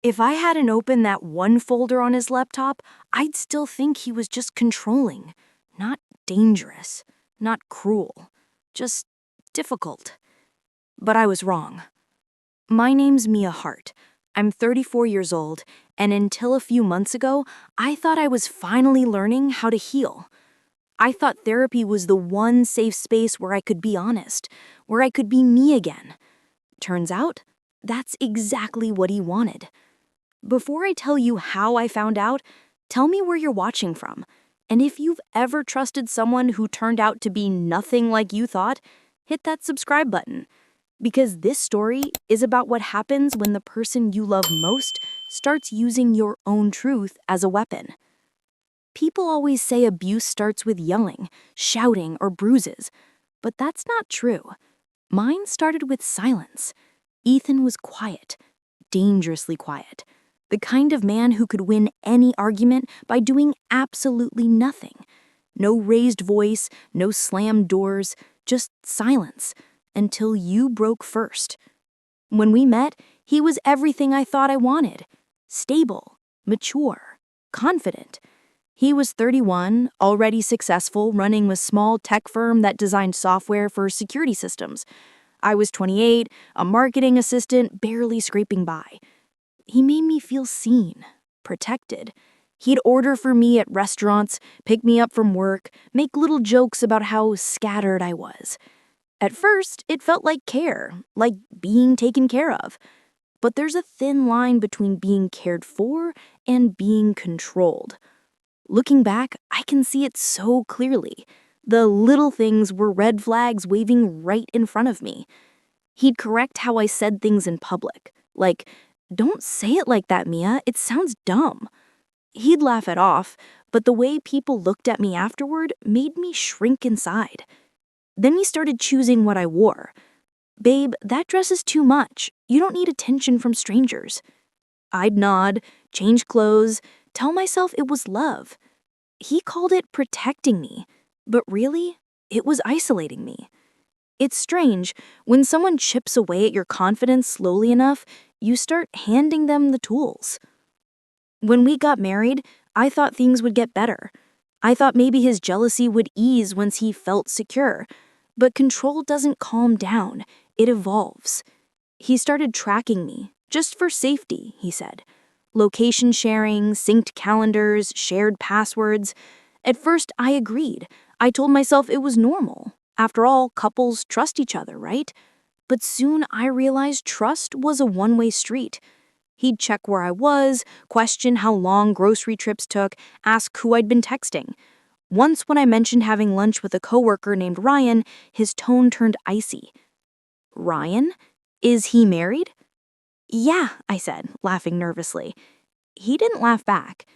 If I hadn't opened that one folder on his laptop, I'd still think he was just controlling. Not dangerous, not cruel, just difficult. But I was wrong. My name's Mia Hart. I'm 34 years old, and until a few months ago, I thought I was finally learning how to heal. I thought therapy was the one safe space where I could be honest, where I could be me again. Turns out, that's exactly what he wanted. Before I tell you how I found out, tell me where you're watching from. And if you've ever trusted someone who turned out to be nothing like you thought, hit that subscribe button. Because this story is about what happens when the person you love most starts using your own truth as a weapon. People always say abuse starts with yelling, shouting, or bruises, but that's not true. Mine started with silence. Ethan was quiet, dangerously quiet. The kind of man who could win any argument by doing absolutely nothing. No raised voice, no slammed doors, just silence, until you broke first. When we met, he was everything I thought I wanted. Stable, mature, confident. He was 31, already successful, running a small tech firm that designed software for security systems. I was 28, a marketing assistant, barely scraping by. He made me feel seen, protected. He'd order for me at restaurants, pick me up from work, make little jokes about how scattered I was. At first, it felt like care, like being taken care of. But there's a thin line between being cared for and being controlled. Looking back, I can see it so clearly. The little things were red flags waving right in front of me. He'd correct how I said things in public, like, "Don't say it like that, Mia, it sounds dumb." He'd laugh it off, but the way people looked at me afterward made me shrink inside. Then he started choosing what I wore. "Babe, that dress is too much. You don't need attention from strangers." I'd nod, change clothes, tell myself it was love. He called it protecting me, but really, it was isolating me. It's strange, when someone chips away at your confidence slowly enough, you start handing them the tools. When we got married, I thought things would get better. I thought maybe his jealousy would ease once he felt secure. But control doesn't calm down, it evolves. He started tracking me, just for safety, he said. Location sharing, synced calendars, shared passwords. At first, I agreed. I told myself it was normal. After all, couples trust each other, right? But soon I realized trust was a one-way street. He'd check where I was, question how long grocery trips took, ask who I'd been texting. Once when I mentioned having lunch with a coworker named Ryan, his tone turned icy. "Ryan? Is he married?" "Yeah," I said, laughing nervously. He didn't laugh back.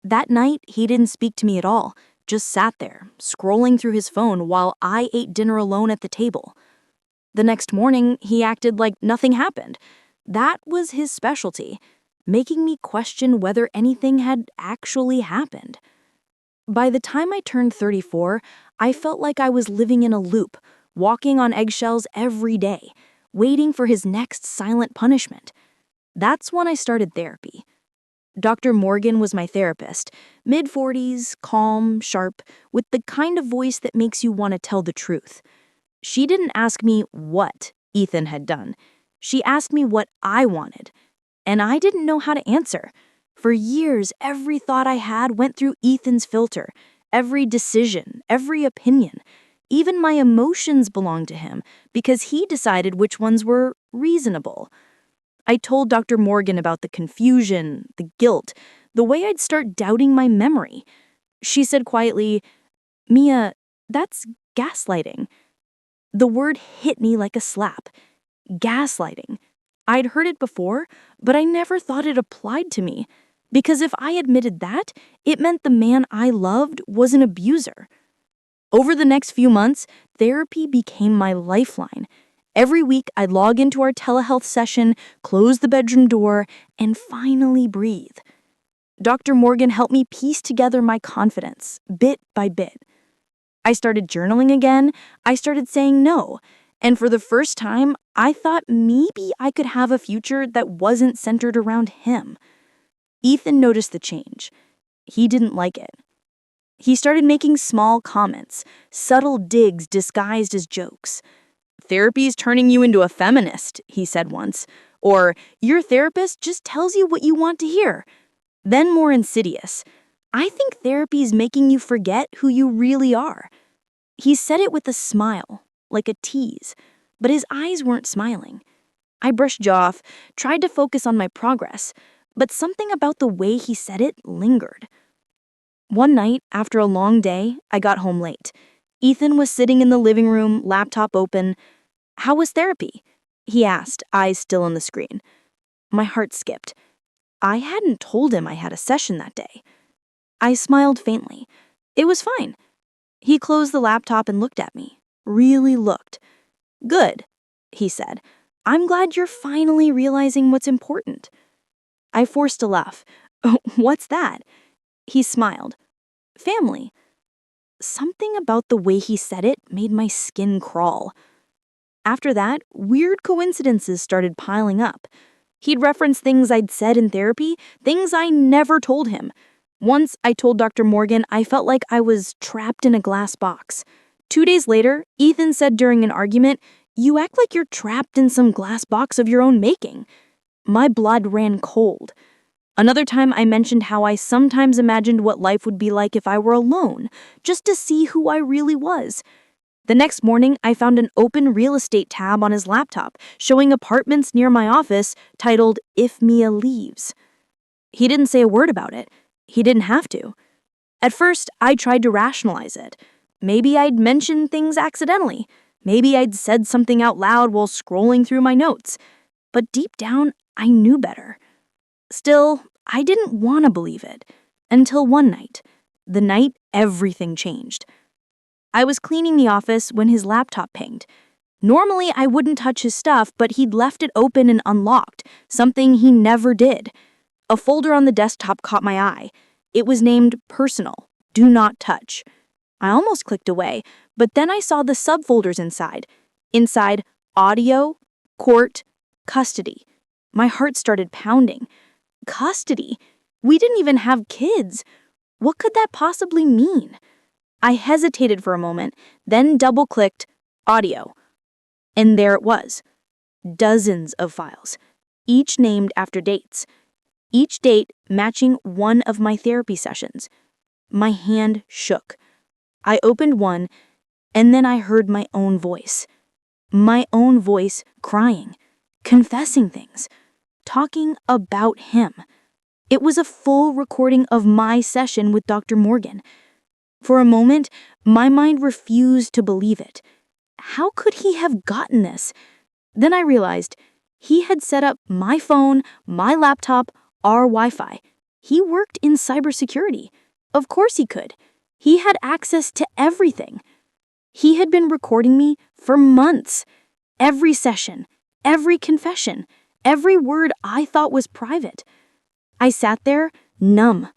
That night, he didn't speak to me at all, just sat there, scrolling through his phone while I ate dinner alone at the table. The next morning, he acted like nothing happened. That was his specialty, making me question whether anything had actually happened. By the time I turned 34, I felt like I was living in a loop, walking on eggshells every day, waiting for his next silent punishment. That's when I started therapy. Dr. Morgan was my therapist, mid-40s, calm, sharp, with the kind of voice that makes you want to tell the truth. She didn't ask me what Ethan had done. She asked me what I wanted, and I didn't know how to answer. For years, every thought I had went through Ethan's filter. Every decision, every opinion. Even my emotions belonged to him because he decided which ones were reasonable. I told Dr. Morgan about the confusion, the guilt, the way I'd start doubting my memory. She said quietly, "Mia, that's gaslighting." The word hit me like a slap. Gaslighting. I'd heard it before, but I never thought it applied to me. Because if I admitted that, it meant the man I loved was an abuser. Over the next few months, therapy became my lifeline. Every week, I'd log into our telehealth session, close the bedroom door, and finally breathe. Dr. Morgan helped me piece together my confidence, bit by bit. I started journaling again. I started saying no. And for the first time, I thought maybe I could have a future that wasn't centered around him. Ethan noticed the change. He didn't like it. He started making small comments, subtle digs disguised as jokes. "Therapy's turning you into a feminist," he said once. Or, "Your therapist just tells you what you want to hear." Then more insidious. "I think therapy's making you forget who you really are." He said it with a smile, like a tease, but his eyes weren't smiling. I brushed jaw off, tried to focus on my progress, but something about the way he said it lingered. One night, after a long day, I got home late. Ethan was sitting in the living room, laptop open. "How was therapy?" he asked, eyes still on the screen. My heart skipped. I hadn't told him I had a session that day. I smiled faintly. It was fine. He closed the laptop and looked at me. Really looked. "Good," he said. "I'm glad you're finally realizing what's important." I forced a laugh. "What's that?" He smiled. "Family." Something about the way he said it made my skin crawl. After that, weird coincidences started piling up. He'd reference things I'd said in therapy, things I never told him. Once I told Dr. Morgan I felt like I was trapped in a glass box. 2 days later, Ethan said during an argument, "You act like you're trapped in some glass box of your own making." My blood ran cold. Another time I mentioned how I sometimes imagined what life would be like if I were alone, just to see who I really was. The next morning, I found an open real estate tab on his laptop showing apartments near my office titled "If Mia Leaves." He didn't say a word about it. He didn't have to. At first, I tried to rationalize it. Maybe I'd mentioned things accidentally. Maybe I'd said something out loud while scrolling through my notes. But deep down, I knew better. Still, I didn't want to believe it. Until one night. The night everything changed. I was cleaning the office when his laptop pinged. Normally, I wouldn't touch his stuff, but he'd left it open and unlocked, something he never did. A folder on the desktop caught my eye. It was named Personal, Do Not Touch. I almost clicked away, but then I saw the subfolders inside. Inside, Audio, Court, Custody. My heart started pounding. Custody? We didn't even have kids. What could that possibly mean? I hesitated for a moment, then double-clicked Audio. And there it was. Dozens of files, each named after dates. Each date matching one of my therapy sessions. My hand shook. I opened one, and then I heard my own voice. My own voice crying, confessing things, talking about him. It was a full recording of my session with Dr. Morgan. For a moment, my mind refused to believe it. How could he have gotten this? Then I realized he had set up my phone, my laptop, our Wi-Fi. He worked in cybersecurity. Of course he could. He had access to everything. He had been recording me for months. Every session, every confession, every word I thought was private. I sat there, numb.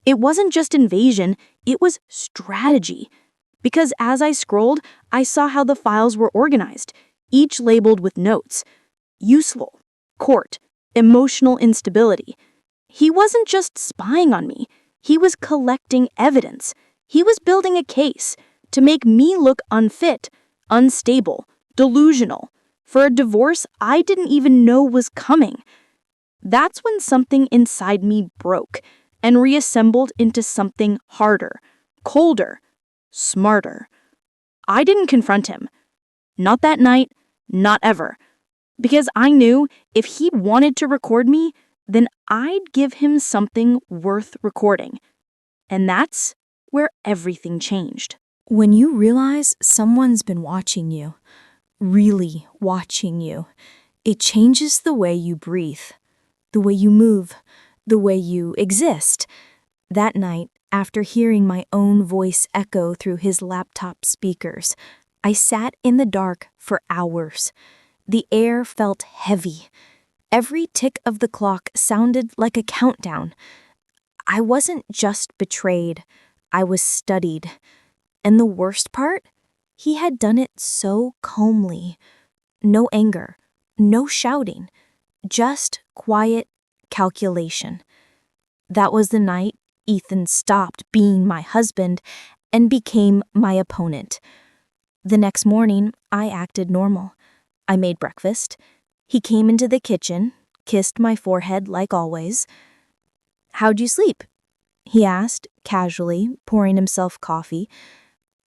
It wasn't just invasion, it was strategy. Because as I scrolled, I saw how the files were organized, each labeled with notes. Useful, court, emotional instability. He wasn't just spying on me. He was collecting evidence. He was building a case to make me look unfit, unstable, delusional, for a divorce I didn't even know was coming. That's when something inside me broke and reassembled into something harder, colder, smarter. I didn't confront him. Not that night, not ever. Because I knew if he wanted to record me, then I'd give him something worth recording. And that's where everything changed. When you realize someone's been watching you, really watching you, it changes the way you breathe, the way you move, the way you exist. That night, after hearing my own voice echo through his laptop speakers, I sat in the dark for hours. The air felt heavy. Every tick of the clock sounded like a countdown. I wasn't just betrayed, I was studied. And the worst part? He had done it so calmly. No anger, no shouting, just quiet calculation. That was the night Ethan stopped being my husband and became my opponent. The next morning, I acted normal. I made breakfast. He came into the kitchen, kissed my forehead like always. "How'd you sleep?" he asked, casually, pouring himself coffee.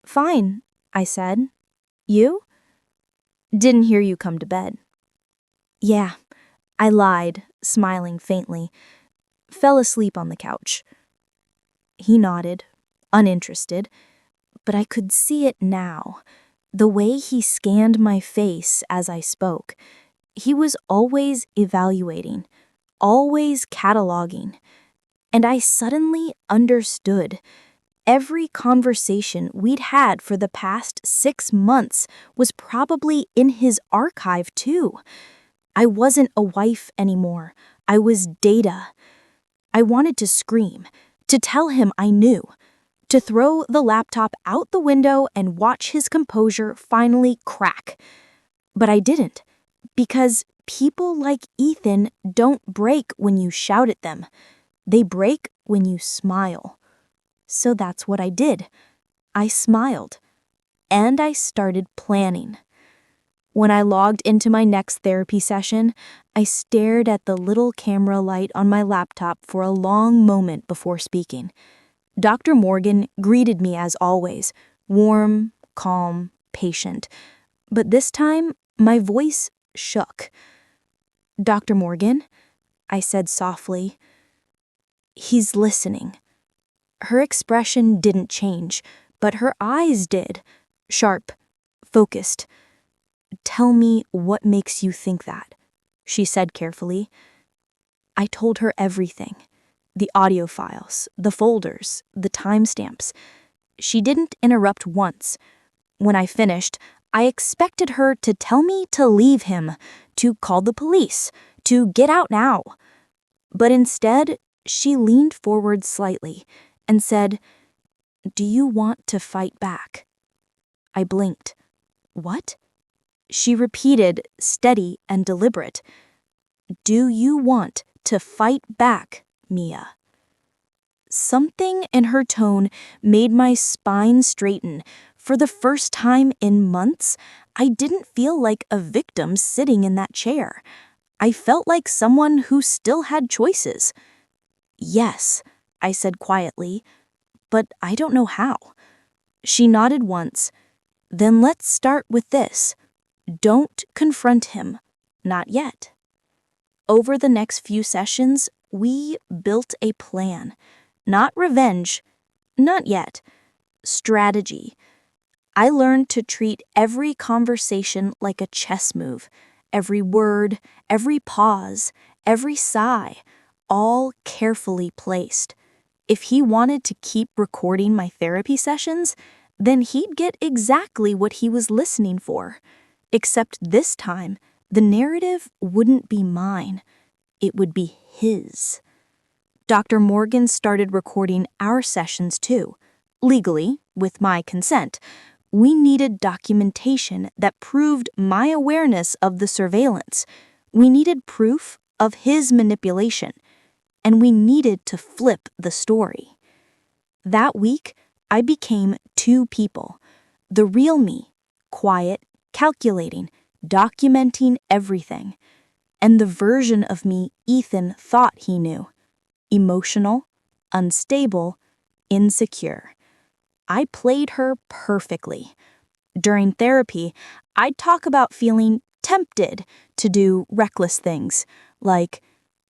"Fine," I said. "You?" "Didn't hear you come to bed." "Yeah," I lied, smiling faintly. "Fell asleep on the couch." He nodded, uninterested, but I could see it now. The way he scanned my face as I spoke. He was always evaluating, always cataloging. And I suddenly understood. Every conversation we'd had for the past 6 months was probably in his archive too. I wasn't a wife anymore. I was data. I wanted to scream, to tell him I knew, to throw the laptop out the window and watch his composure finally crack. But I didn't, because people like Ethan don't break when you shout at them. They break when you smile. So that's what I did. I smiled. And I started planning. When I logged into my next therapy session, I stared at the little camera light on my laptop for a long moment before speaking. Dr. Morgan greeted me as always, warm, calm, patient. But this time, my voice shook. "Dr. Morgan," I said softly. "He's listening." Her expression didn't change, but her eyes did. Sharp, focused. "Tell me what makes you think that," she said carefully. I told her everything. The audio files, the folders, the timestamps. She didn't interrupt once. When I finished, I expected her to tell me to leave him, to call the police, to get out now. But instead, she leaned forward slightly and said, "Do you want to fight back?" I blinked. "What?" She repeated, steady and deliberate. "Do you want to fight back, Mia?" Something in her tone made my spine straighten. For the first time in months, I didn't feel like a victim sitting in that chair. I felt like someone who still had choices. "Yes," I said quietly, "but I don't know how." She nodded once. "Then let's start with this. Don't confront him. Not yet." Over the next few sessions, we built a plan. Not revenge. Not yet. Strategy. I learned to treat every conversation like a chess move. Every word, every pause, every sigh, all carefully placed. If he wanted to keep recording my therapy sessions, then he'd get exactly what he was listening for. Except this time, the narrative wouldn't be mine. It would be his. Dr. Morgan started recording our sessions too. Legally, with my consent. We needed documentation that proved my awareness of the surveillance. We needed proof of his manipulation. And we needed to flip the story. That week, I became two people. The real me, quiet, calculating, documenting everything. And the version of me Ethan thought he knew. Emotional, unstable, insecure. I played her perfectly. During therapy, I'd talk about feeling tempted to do reckless things, like,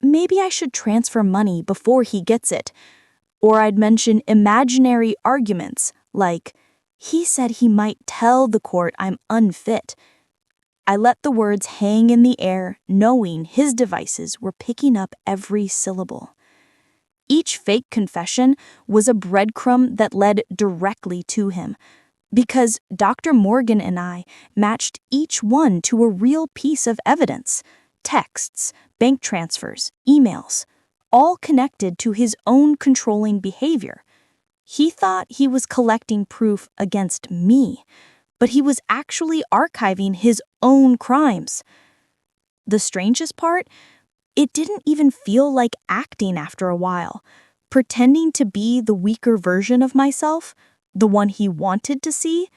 maybe I should transfer money before he gets it. Or I'd mention imaginary arguments, like, he said he might tell the court I'm unfit. I let the words hang in the air, knowing his devices were picking up every syllable. Each fake confession was a breadcrumb that led directly to him, because Dr. Morgan and I matched each one to a real piece of evidence: texts, bank transfers, emails, all connected to his own controlling behavior. He thought he was collecting proof against me, but he was actually archiving his own crimes. The strangest part? It didn't even feel like acting after a while. Pretending to be the weaker version of myself, the one he wanted to see,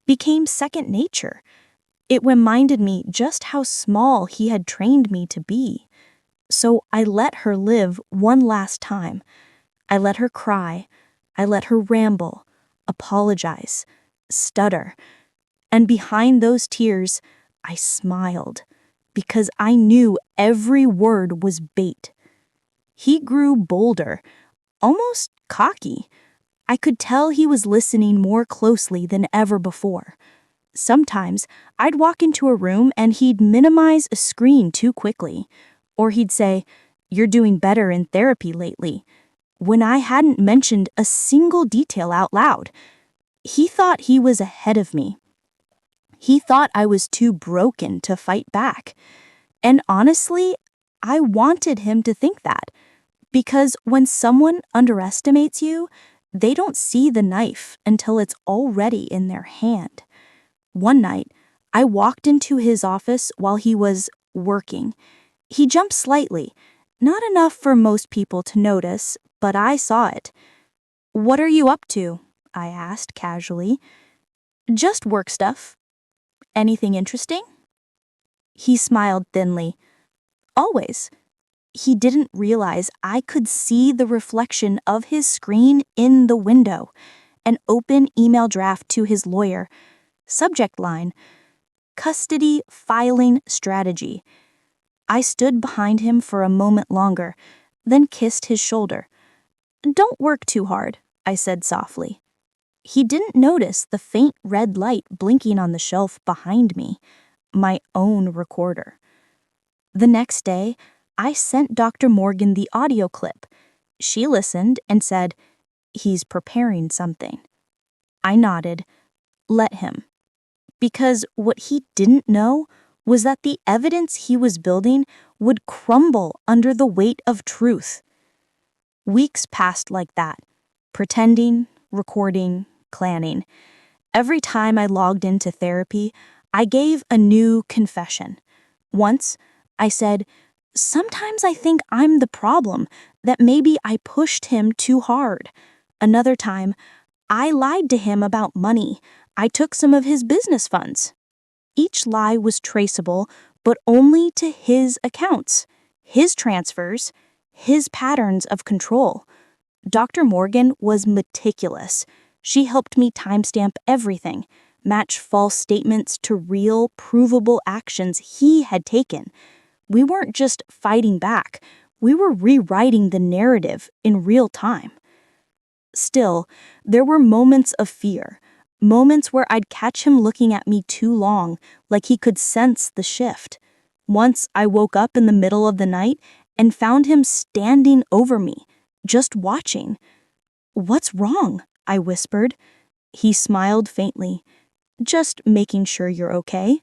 became second nature. It reminded me just how small he had trained me to be. So I let her live one last time. I let her cry. I let her ramble, apologize, stutter. And behind those tears, I smiled, because I knew every word was bait. He grew bolder, almost cocky. I could tell he was listening more closely than ever before. Sometimes I'd walk into a room and he'd minimize a screen too quickly. Or he'd say, "You're doing better in therapy lately," when I hadn't mentioned a single detail out loud. He thought he was ahead of me. He thought I was too broken to fight back. And honestly, I wanted him to think that. Because when someone underestimates you, they don't see the knife until it's already in their hand. One night, I walked into his office while he was working. He jumped slightly, not enough for most people to notice, but I saw it. "What are you up to?" I asked casually. "Just work stuff." "Anything interesting?" He smiled thinly. "Always." He didn't realize I could see the reflection of his screen in the window. An open email draft to his lawyer. Subject line: custody filing strategy. I stood behind him for a moment longer, then kissed his shoulder. "Don't work too hard," I said softly. He didn't notice the faint red light blinking on the shelf behind me, my own recorder. The next day, I sent Dr. Morgan the audio clip. She listened and said, "He's preparing something." I nodded. Let him. Because what he didn't know was that the evidence he was building would crumble under the weight of truth. Weeks passed like that, pretending, recording, planning. Every time I logged into therapy, I gave a new confession. Once, I said, "Sometimes I think I'm the problem, that maybe I pushed him too hard." Another time, "I lied to him about money. I took some of his business funds." Each lie was traceable, but only to his accounts, his transfers, his patterns of control. Dr. Morgan was meticulous. She helped me timestamp everything, match false statements to real, provable actions he had taken. We weren't just fighting back, we were rewriting the narrative in real time. Still, there were moments of fear, moments where I'd catch him looking at me too long, like he could sense the shift. Once I woke up in the middle of the night and found him standing over me, just watching. "What's wrong?" I whispered. He smiled faintly. "Just making sure you're okay."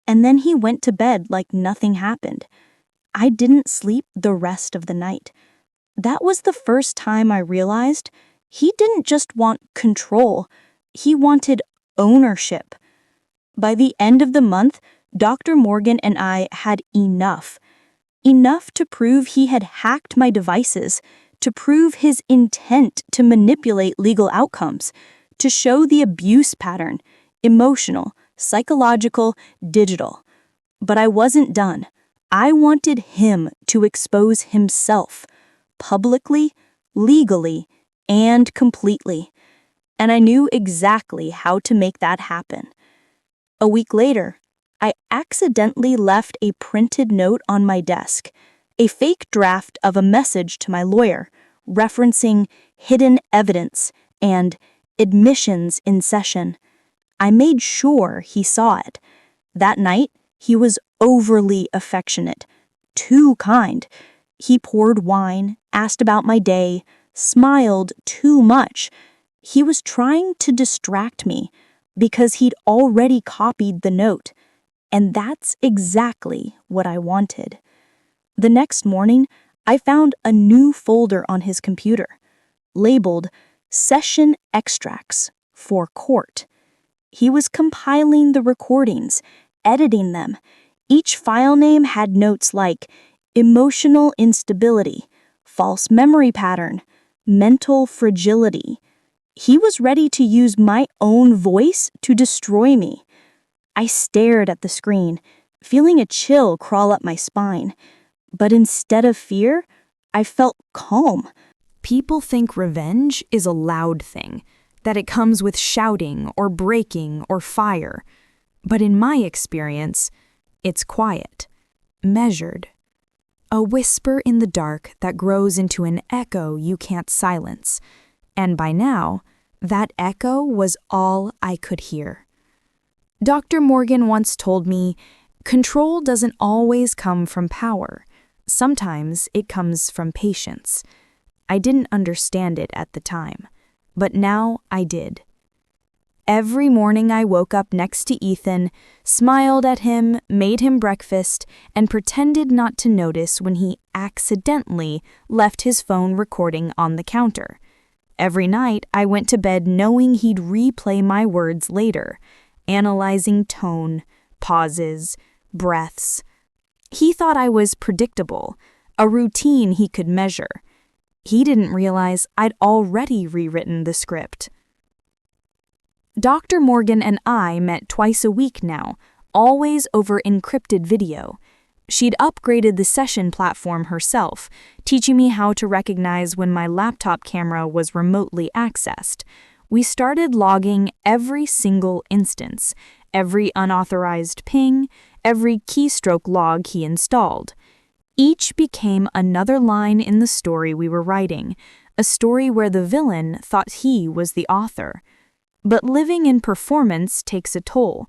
And then he went to bed like nothing happened. I didn't sleep the rest of the night. That was the first time I realized he didn't just want control, he wanted ownership. By the end of the month, Dr. Morgan and I had enough. Enough to prove he had hacked my devices, to prove his intent to manipulate legal outcomes, to show the abuse pattern, emotional, psychological, digital. But I wasn't done. I wanted him to expose himself, publicly, legally, and completely. And I knew exactly how to make that happen. A week later, I accidentally left a printed note on my desk, a fake draft of a message to my lawyer, referencing hidden evidence and admissions in session. I made sure he saw it. That night, he was overly affectionate, too kind. He poured wine, asked about my day, smiled too much. He was trying to distract me because he'd already copied the note, and that's exactly what I wanted. The next morning, I found a new folder on his computer, labeled Session Extracts for Court. He was compiling the recordings, editing them. Each file name had notes like emotional instability, false memory pattern, mental fragility. He was ready to use my own voice to destroy me. I stared at the screen, feeling a chill crawl up my spine. But instead of fear, I felt calm. People think revenge is a loud thing, that it comes with shouting or breaking or fire. But in my experience, it's quiet, measured. A whisper in the dark that grows into an echo you can't silence. And by now, that echo was all I could hear. Dr. Morgan once told me, control doesn't always come from power. Sometimes it comes from patience. I didn't understand it at the time, but now I did. Every morning I woke up next to Ethan, smiled at him, made him breakfast, and pretended not to notice when he accidentally left his phone recording on the counter. Every night I went to bed knowing he'd replay my words later, analyzing tone, pauses, breaths. He thought I was predictable, a routine he could measure. He didn't realize I'd already rewritten the script. Dr. Morgan and I met twice a week now, always over encrypted video. She'd upgraded the session platform herself, teaching me how to recognize when my laptop camera was remotely accessed. We started logging every single instance, every unauthorized ping, every keystroke log he installed. Each became another line in the story we were writing, a story where the villain thought he was the author. But living in performance takes a toll.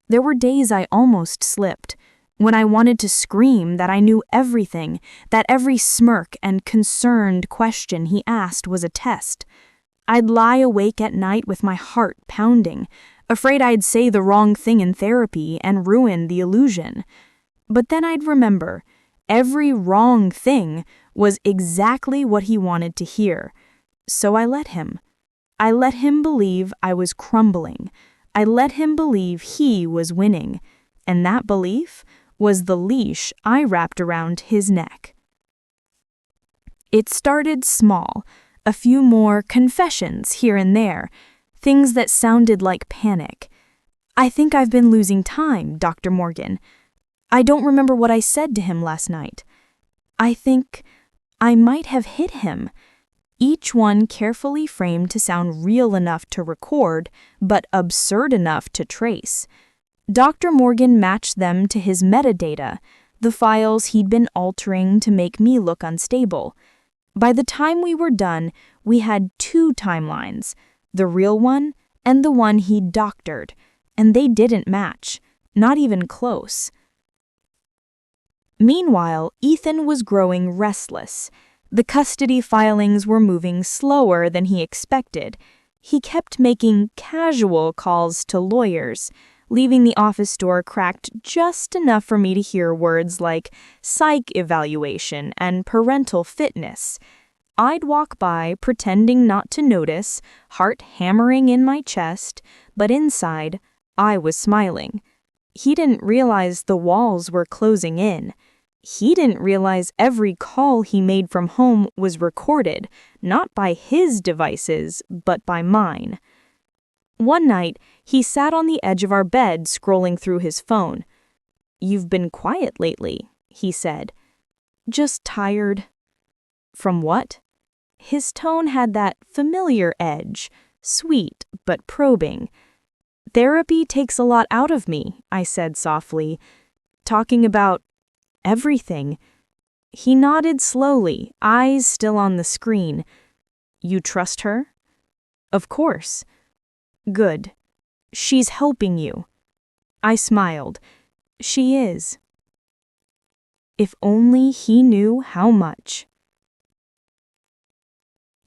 There were days I almost slipped, when I wanted to scream that I knew everything, that every smirk and concerned question he asked was a test. I'd lie awake at night with my heart pounding, afraid I'd say the wrong thing in therapy and ruin the illusion. But then I'd remember, every wrong thing was exactly what he wanted to hear. So I let him. I let him believe I was crumbling. I let him believe he was winning. And that belief was the leash I wrapped around his neck. It started small, a few more confessions here and there, things that sounded like panic. I think I've been losing time, Dr. Morgan. I don't remember what I said to him last night. I think I might have hit him. Each one carefully framed to sound real enough to record, but absurd enough to trace. Dr. Morgan matched them to his metadata, the files he'd been altering to make me look unstable. By the time we were done, we had 2 timelines, the real one and the one he'd doctored, and they didn't match, not even close. Meanwhile, Ethan was growing restless. The custody filings were moving slower than he expected. He kept making casual calls to lawyers, leaving the office door cracked just enough for me to hear words like psych evaluation and parental fitness. I'd walk by, pretending not to notice, heart hammering in my chest, but inside, I was smiling. He didn't realize the walls were closing in. He didn't realize every call he made from home was recorded, not by his devices, but by mine. One night, he sat on the edge of our bed scrolling through his phone. "You've been quiet lately," he said. "Just tired." From what? His tone had that familiar edge, sweet but probing. "Therapy takes a lot out of me," I said softly, "talking about everything." He nodded slowly, eyes still on the screen. "You trust her?" "Of course." "Good. She's helping you." I smiled. "She is." If only he knew how much.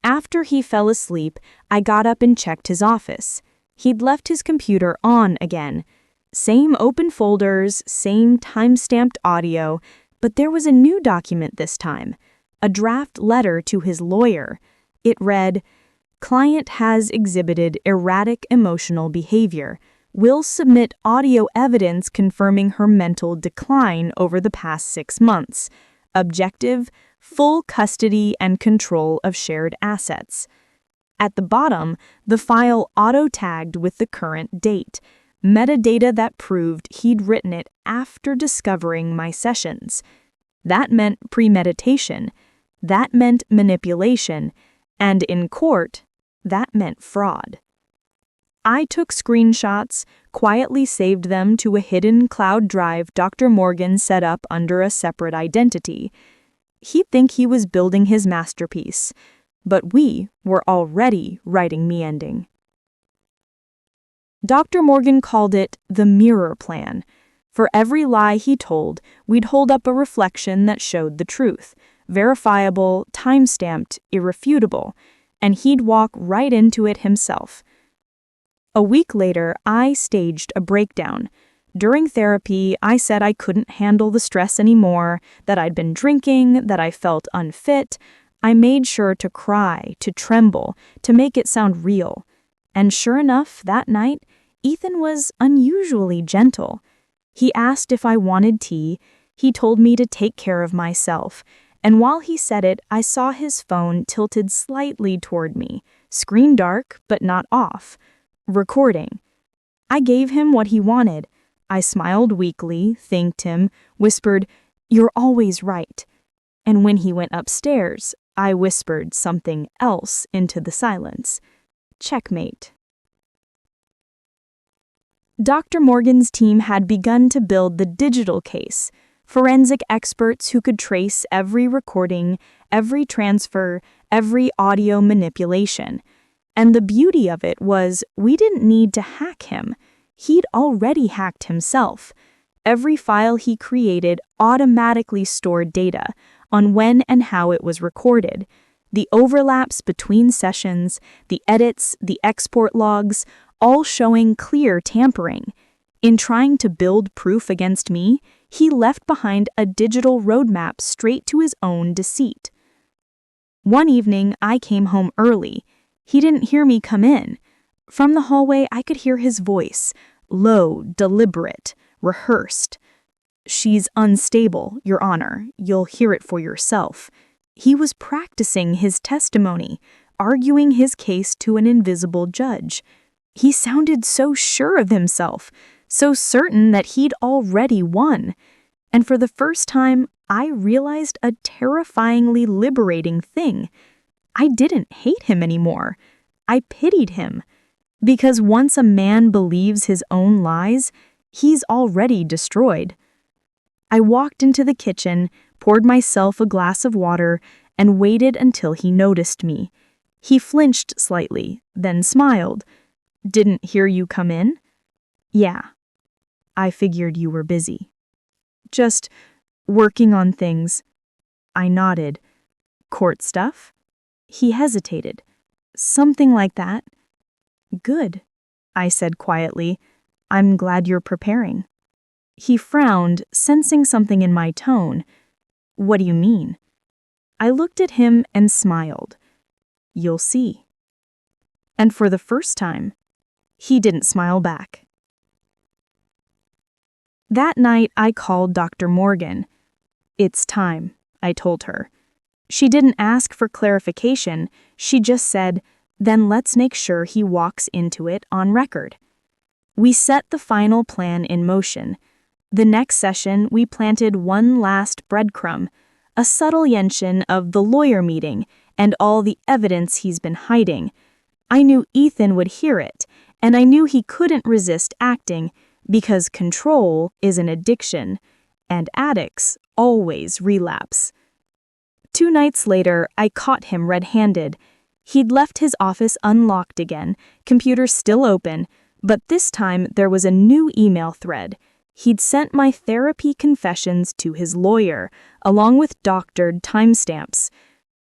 After he fell asleep, I got up and checked his office. He'd left his computer on again. Same open folders, same time-stamped audio, but there was a new document this time, a draft letter to his lawyer. It read, "Client has exhibited erratic emotional behavior. We'll submit audio evidence confirming her mental decline over the past 6 months. Objective, full custody and control of shared assets. At the bottom, the file auto-tagged with the current date, metadata that proved he'd written it after discovering my sessions. That meant premeditation. That meant manipulation. And in court, that meant fraud. I took screenshots, quietly saved them to a hidden cloud drive Dr. Morgan set up under a separate identity. He'd think he was building his masterpiece, but we were already writing me ending. Dr. Morgan called it the mirror plan. For every lie he told, we'd hold up a reflection that showed the truth, verifiable, time-stamped, irrefutable, and he'd walk right into it himself. A week later, I staged a breakdown. During therapy, I said I couldn't handle the stress anymore, that I'd been drinking, that I felt unfit. I made sure to cry, to tremble, to make it sound real. And sure enough, that night, Ethan was unusually gentle. He asked if I wanted tea. He told me to take care of myself. And while he said it, I saw his phone tilted slightly toward me, screen dark but not off. Recording. I gave him what he wanted. I smiled weakly, thanked him, whispered, "You're always right." And when he went upstairs, I whispered something else into the silence. Checkmate. Dr. Morgan's team had begun to build the digital case, forensic experts who could trace every recording, every transfer, every audio manipulation. And the beauty of it was we didn't need to hack him. He'd already hacked himself. Every file he created automatically stored data on when and how it was recorded. The overlaps between sessions, the edits, the export logs, all showing clear tampering. In trying to build proof against me, he left behind a digital roadmap straight to his own deceit. One evening, I came home early. He didn't hear me come in. From the hallway, I could hear his voice, low, deliberate, rehearsed. "She's unstable, Your Honor. You'll hear it for yourself." He was practicing his testimony, arguing his case to an invisible judge. He sounded so sure of himself, so certain that he'd already won. And for the first time, I realized a terrifyingly liberating thing. I didn't hate him anymore. I pitied him. Because once a man believes his own lies, he's already destroyed. I walked into the kitchen, poured myself a glass of water, and waited until he noticed me. He flinched slightly, then smiled. "Didn't hear you come in?" "Yeah. I figured you were busy." "Just working on things." I nodded. "Court stuff?" He hesitated. "Something like that." "Good," I said quietly. "I'm glad you're preparing." He frowned, sensing something in my tone. "What do you mean?" I looked at him and smiled. "You'll see." And for the first time, he didn't smile back. That night, I called Dr. Morgan. "It's time," I told her. She didn't ask for clarification. She just said, "Then let's make sure he walks into it on record." We set the final plan in motion. The next session, we planted one last breadcrumb, a subtle mention of the lawyer meeting and all the evidence he's been hiding. I knew Ethan would hear it, and I knew he couldn't resist acting because control is an addiction, and addicts always relapse. 2 nights later, I caught him red-handed. He'd left his office unlocked again, computer still open, but this time there was a new email thread. He'd sent my therapy confessions to his lawyer, along with doctored timestamps.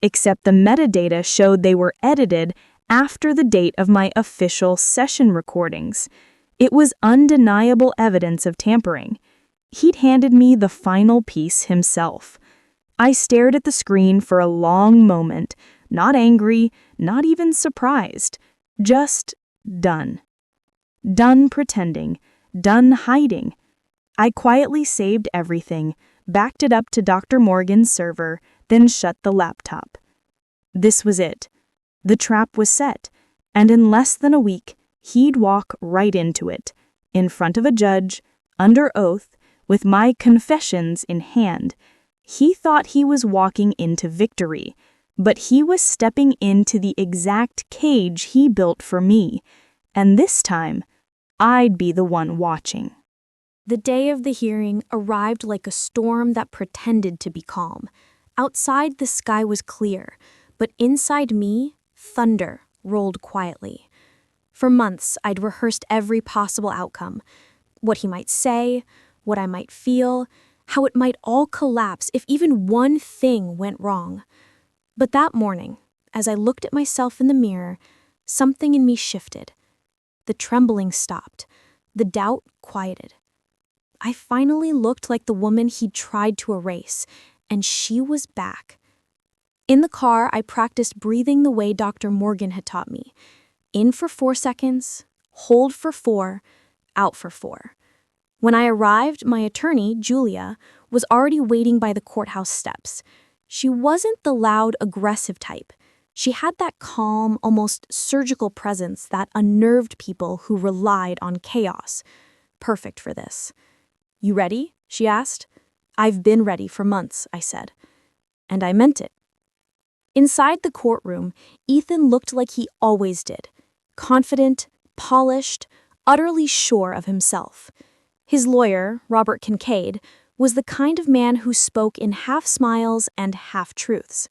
Except the metadata showed they were edited after the date of my official session recordings. It was undeniable evidence of tampering. He'd handed me the final piece himself. I stared at the screen for a long moment, not angry, not even surprised, just done. Done pretending. Done hiding. I quietly saved everything, backed it up to Dr. Morgan's server, then shut the laptop. This was it. The trap was set, and in less than a week, he'd walk right into it, in front of a judge, under oath, with my confessions in hand. He thought he was walking into victory, but he was stepping into the exact cage he built for me, and this time, I'd be the one watching. The day of the hearing arrived like a storm that pretended to be calm. Outside, the sky was clear, but inside me, thunder rolled quietly. For months, I'd rehearsed every possible outcome. What he might say, what I might feel, how it might all collapse if even one thing went wrong. But that morning, as I looked at myself in the mirror, something in me shifted. The trembling stopped. The doubt quieted. I finally looked like the woman he'd tried to erase, and she was back. In the car, I practiced breathing the way Dr. Morgan had taught me. In for 4 seconds, hold for 4, out for 4. When I arrived, my attorney, Julia, was already waiting by the courthouse steps. She wasn't the loud, aggressive type. She had that calm, almost surgical presence that unnerved people who relied on chaos. Perfect for this. "You ready?" she asked. "I've been ready for months," I said. And I meant it. Inside the courtroom, Ethan looked like he always did. Confident, polished, utterly sure of himself. His lawyer, Robert Kincaid, was the kind of man who spoke in half smiles and half truths.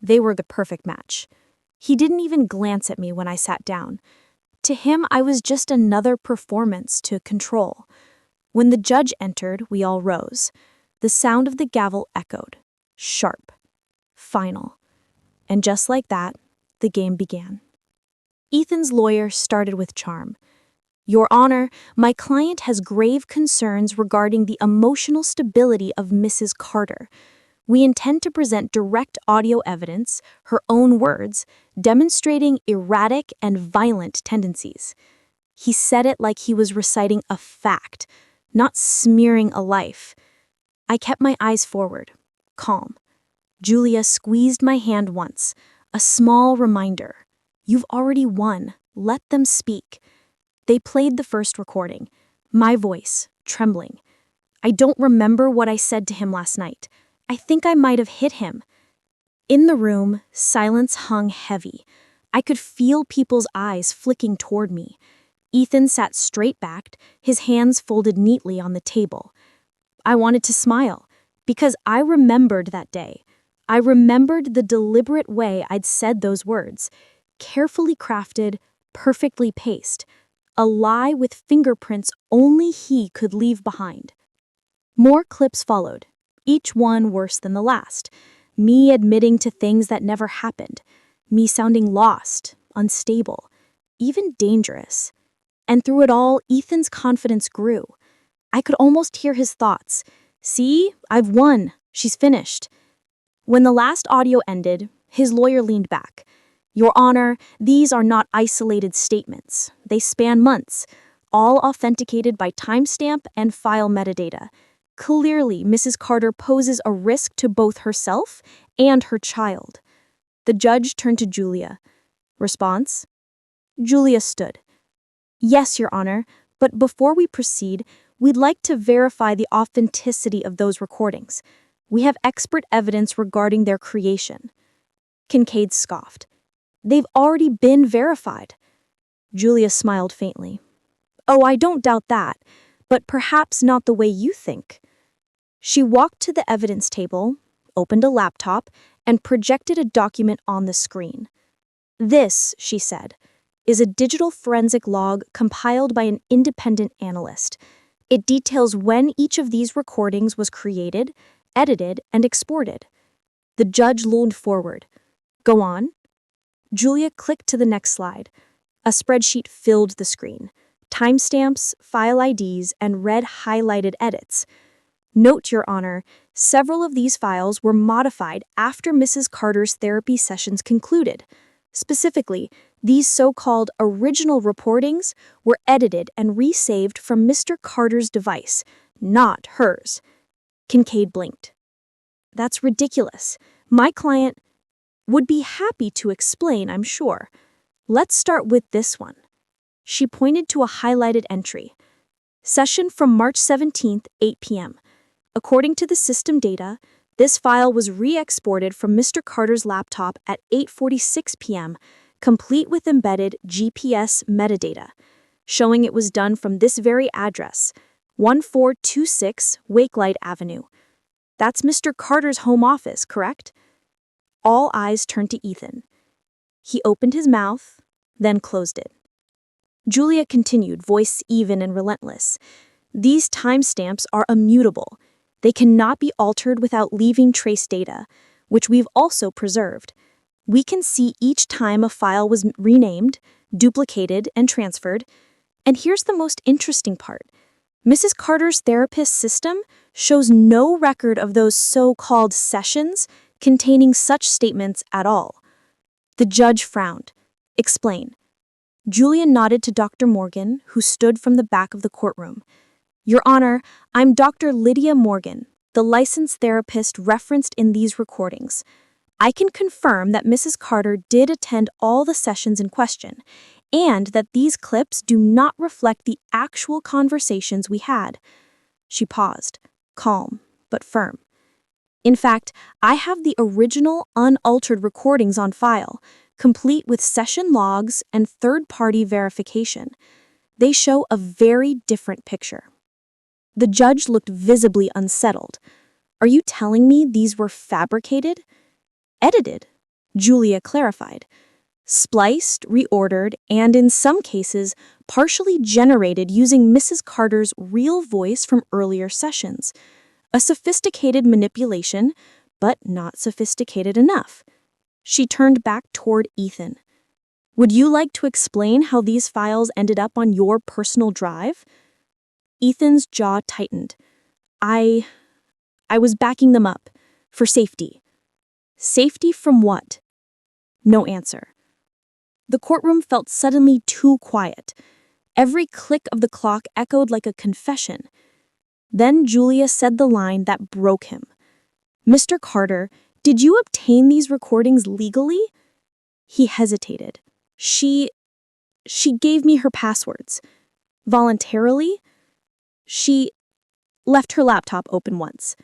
They were the perfect match. He didn't even glance at me when I sat down. To him, I was just another performance to control. When the judge entered, we all rose. The sound of the gavel echoed. Sharp. Final. And just like that, the game began. Ethan's lawyer started with charm. "Your Honor, my client has grave concerns regarding the emotional stability of Mrs. Carter. We intend to present direct audio evidence, her own words, demonstrating erratic and violent tendencies." He said it like he was reciting a fact, not smearing a life. I kept my eyes forward, calm. Julia squeezed my hand once, a small reminder. "You've already won. Let them speak." They played the first recording, my voice, trembling. I don't remember what I said to him last night. I think I might have hit him. In the room, silence hung heavy. I could feel people's eyes flicking toward me. Ethan sat straight-backed, his hands folded neatly on the table. I wanted to smile, because I remembered that day. I remembered the deliberate way I'd said those words, carefully crafted, perfectly paced, a lie with fingerprints only he could leave behind. More clips followed, each one worse than the last. Me admitting to things that never happened. Me sounding lost, unstable, even dangerous. And through it all, Ethan's confidence grew. I could almost hear his thoughts. "See, I've won. She's finished." When the last audio ended, his lawyer leaned back. "Your Honor, these are not isolated statements. They span months, all authenticated by timestamp and file metadata. Clearly, Mrs. Carter poses a risk to both herself and her child." The judge turned to Julia. Response? Julia stood. "Yes, Your Honor, but before we proceed, we'd like to verify the authenticity of those recordings. We have expert evidence regarding their creation." Kincaid scoffed. "They've already been verified." Julia smiled faintly. "Oh, I don't doubt that, but perhaps not the way you think." She walked to the evidence table, opened a laptop, and projected a document on the screen. "This," she said, "is a digital forensic log compiled by an independent analyst. It details when each of these recordings was created, edited, and exported." The judge leaned forward. "Go on." Julia clicked to the next slide. A spreadsheet filled the screen. Timestamps, file IDs, and red highlighted edits. "Note, Your Honor, several of these files were modified after Mrs. Carter's therapy sessions concluded. Specifically, These so-called original reportings were edited and resaved from Mr. Carter's device, not hers. Kincaid blinked. That's ridiculous. My client would be happy to explain, I'm sure. Let's start with this one. She pointed to a highlighted entry. Session from March 17th, 8 p.m. According to the system data, this file was re-exported from Mr. Carter's laptop at 8:46 p.m., complete with embedded GPS metadata, showing it was done from this very address, 1426 Wakelight Avenue. That's Mr. Carter's home office, correct? All eyes turned to Ethan. He opened his mouth, then closed it. Julia continued, voice even and relentless. These timestamps are immutable. They cannot be altered without leaving trace data, which we've also preserved. We can see each time a file was renamed, duplicated, and transferred. And here's the most interesting part. Mrs. Carter's therapist system shows no record of those so-called sessions containing such statements at all. The judge frowned. Explain. Julia nodded to Dr. Morgan, who stood from the back of the courtroom. Your Honor, I'm Dr. Lydia Morgan, the licensed therapist referenced in these recordings. I can confirm that Mrs. Carter did attend all the sessions in question, and that these clips do not reflect the actual conversations we had. She paused, calm but firm. In fact, I have the original, unaltered recordings on file, complete with session logs and third-party verification. They show a very different picture. The judge looked visibly unsettled. Are you telling me these were fabricated? Edited, Julia clarified. Spliced, reordered, and in some cases, partially generated using Mrs. Carter's real voice from earlier sessions. A sophisticated manipulation, but not sophisticated enough. She turned back toward Ethan. Would you like to explain how these files ended up on your personal drive? Ethan's jaw tightened. I was backing them up. For safety. Safety from what? No answer. The courtroom felt suddenly too quiet. Every click of the clock echoed like a confession. Then Julia said the line that broke him. Mr. Carter, did you obtain these recordings legally? He hesitated. She gave me her passwords. Voluntarily? She left her laptop open once.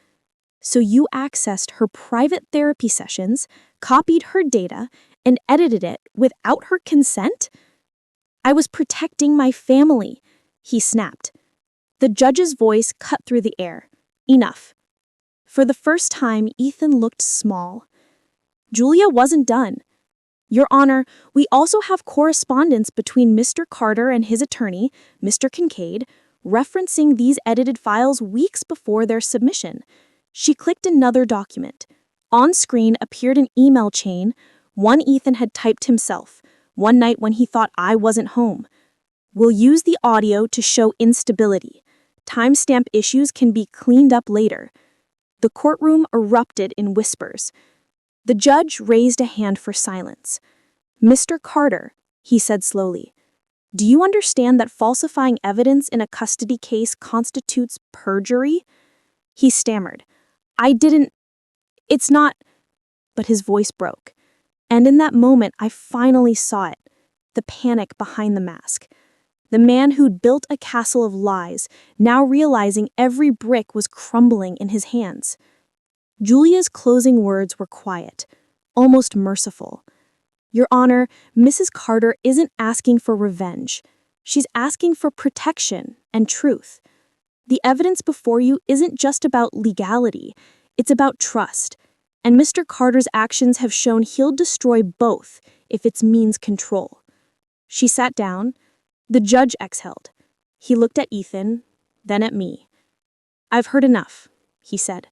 So you accessed her private therapy sessions, copied her data, and edited it without her consent? I was protecting my family, he snapped. The judge's voice cut through the air. Enough. For the first time, Ethan looked small. Julia wasn't done. Your Honor, we also have correspondence between Mr. Carter and his attorney, Mr. Kincaid, referencing these edited files weeks before their submission. She clicked another document. On screen appeared an email chain, one Ethan had typed himself, one night when he thought I wasn't home. We'll use the audio to show instability. Timestamp issues can be cleaned up later. The courtroom erupted in whispers. The judge raised a hand for silence. Mr. Carter, he said slowly, do you understand that falsifying evidence in a custody case constitutes perjury? He stammered. It's not, but his voice broke. And in that moment, I finally saw it, the panic behind the mask. The man who'd built a castle of lies, now realizing every brick was crumbling in his hands. Julia's closing words were quiet, almost merciful. Your Honor, Mrs. Carter isn't asking for revenge. She's asking for protection and truth. The evidence before you isn't just about legality, it's about trust. And Mr. Carter's actions have shown he'll destroy both if it means control. She sat down. The judge exhaled. He looked at Ethan, then at me. I've heard enough, he said.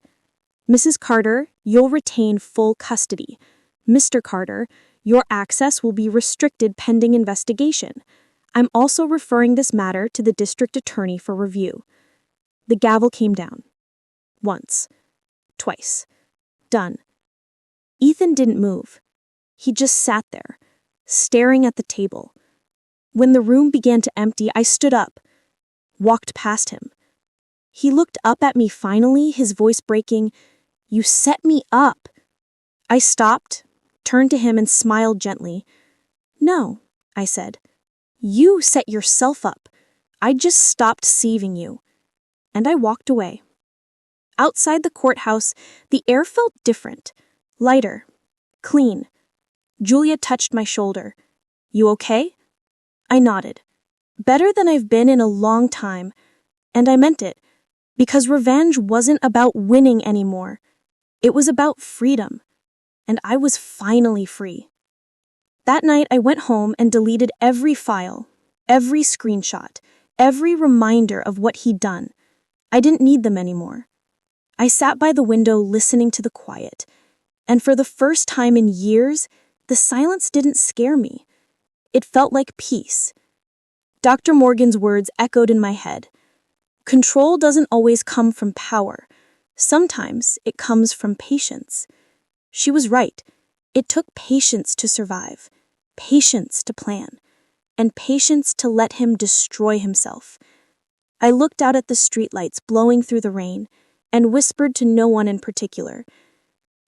Mrs. Carter, you'll retain full custody. Mr. Carter, your access will be restricted pending investigation. I'm also referring this matter to the district attorney for review. The gavel came down. Once. Twice. Done. Ethan didn't move. He just sat there, staring at the table. When the room began to empty, I stood up, walked past him. He looked up at me finally, his voice breaking. "You set me up." I stopped, turned to him and smiled gently. "No," I said. "You set yourself up. I just stopped deceiving you." And I walked away. Outside the courthouse, the air felt different, lighter, clean. Julia touched my shoulder. "You okay?" I nodded. "Better than I've been in a long time." And I meant it, because revenge wasn't about winning anymore. It was about freedom. And I was finally free. That night, I went home and deleted every file, every screenshot, every reminder of what he'd done. I didn't need them anymore. I sat by the window listening to the quiet, and for the first time in years, the silence didn't scare me. It felt like peace. Dr. Morgan's words echoed in my head. Control doesn't always come from power. Sometimes it comes from patience. She was right. It took patience to survive, patience to plan, and patience to let him destroy himself. I looked out at the streetlights blowing through the rain and whispered to no one in particular.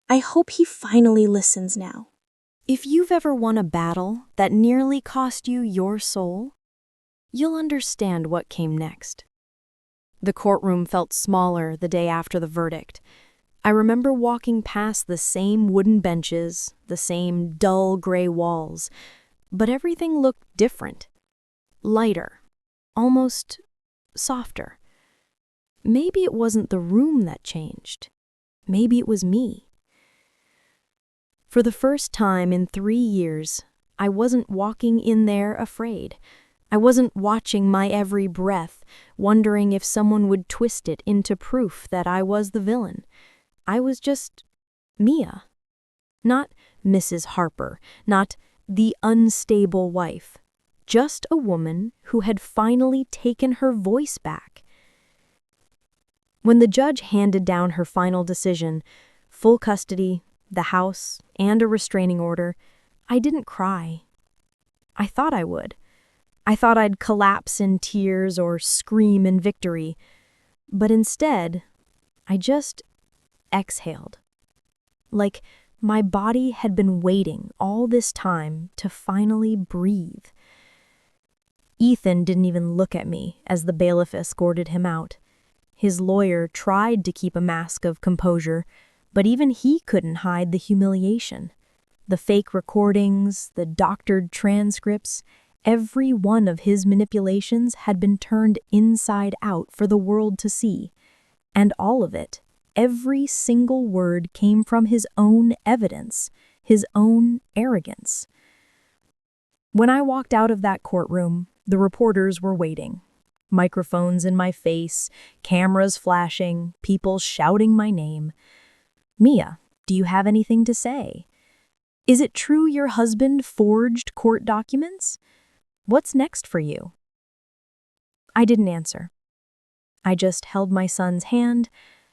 I hope he finally listens now. If you've ever won a battle that nearly cost you your soul, you'll understand what came next. The courtroom felt smaller the day after the verdict. I remember walking past the same wooden benches, the same dull gray walls, but everything looked different. Lighter, almost softer. Maybe it wasn't the room that changed. Maybe it was me. For the first time in 3 years, I wasn't walking in there afraid. I wasn't watching my every breath, wondering if someone would twist it into proof that I was the villain. I was just Mia. Not Mrs. Harper, not the unstable wife. Just a woman who had finally taken her voice back. When the judge handed down her final decision, full custody, the house, and a restraining order, I didn't cry. I thought I would. I thought I'd collapse in tears or scream in victory. But instead, I just exhaled. Like my body had been waiting all this time to finally breathe. Ethan didn't even look at me as the bailiff escorted him out. His lawyer tried to keep a mask of composure, but even he couldn't hide the humiliation. The fake recordings, the doctored transcripts, every one of his manipulations had been turned inside out for the world to see. And all of it, every single word came from his own evidence, his own arrogance. When I walked out of that courtroom, the reporters were waiting. Microphones in my face, cameras flashing, people shouting my name. "Mia, do you have anything to say? Is it true your husband forged court documents? What's next for you?" I didn't answer. I just held my son's hand,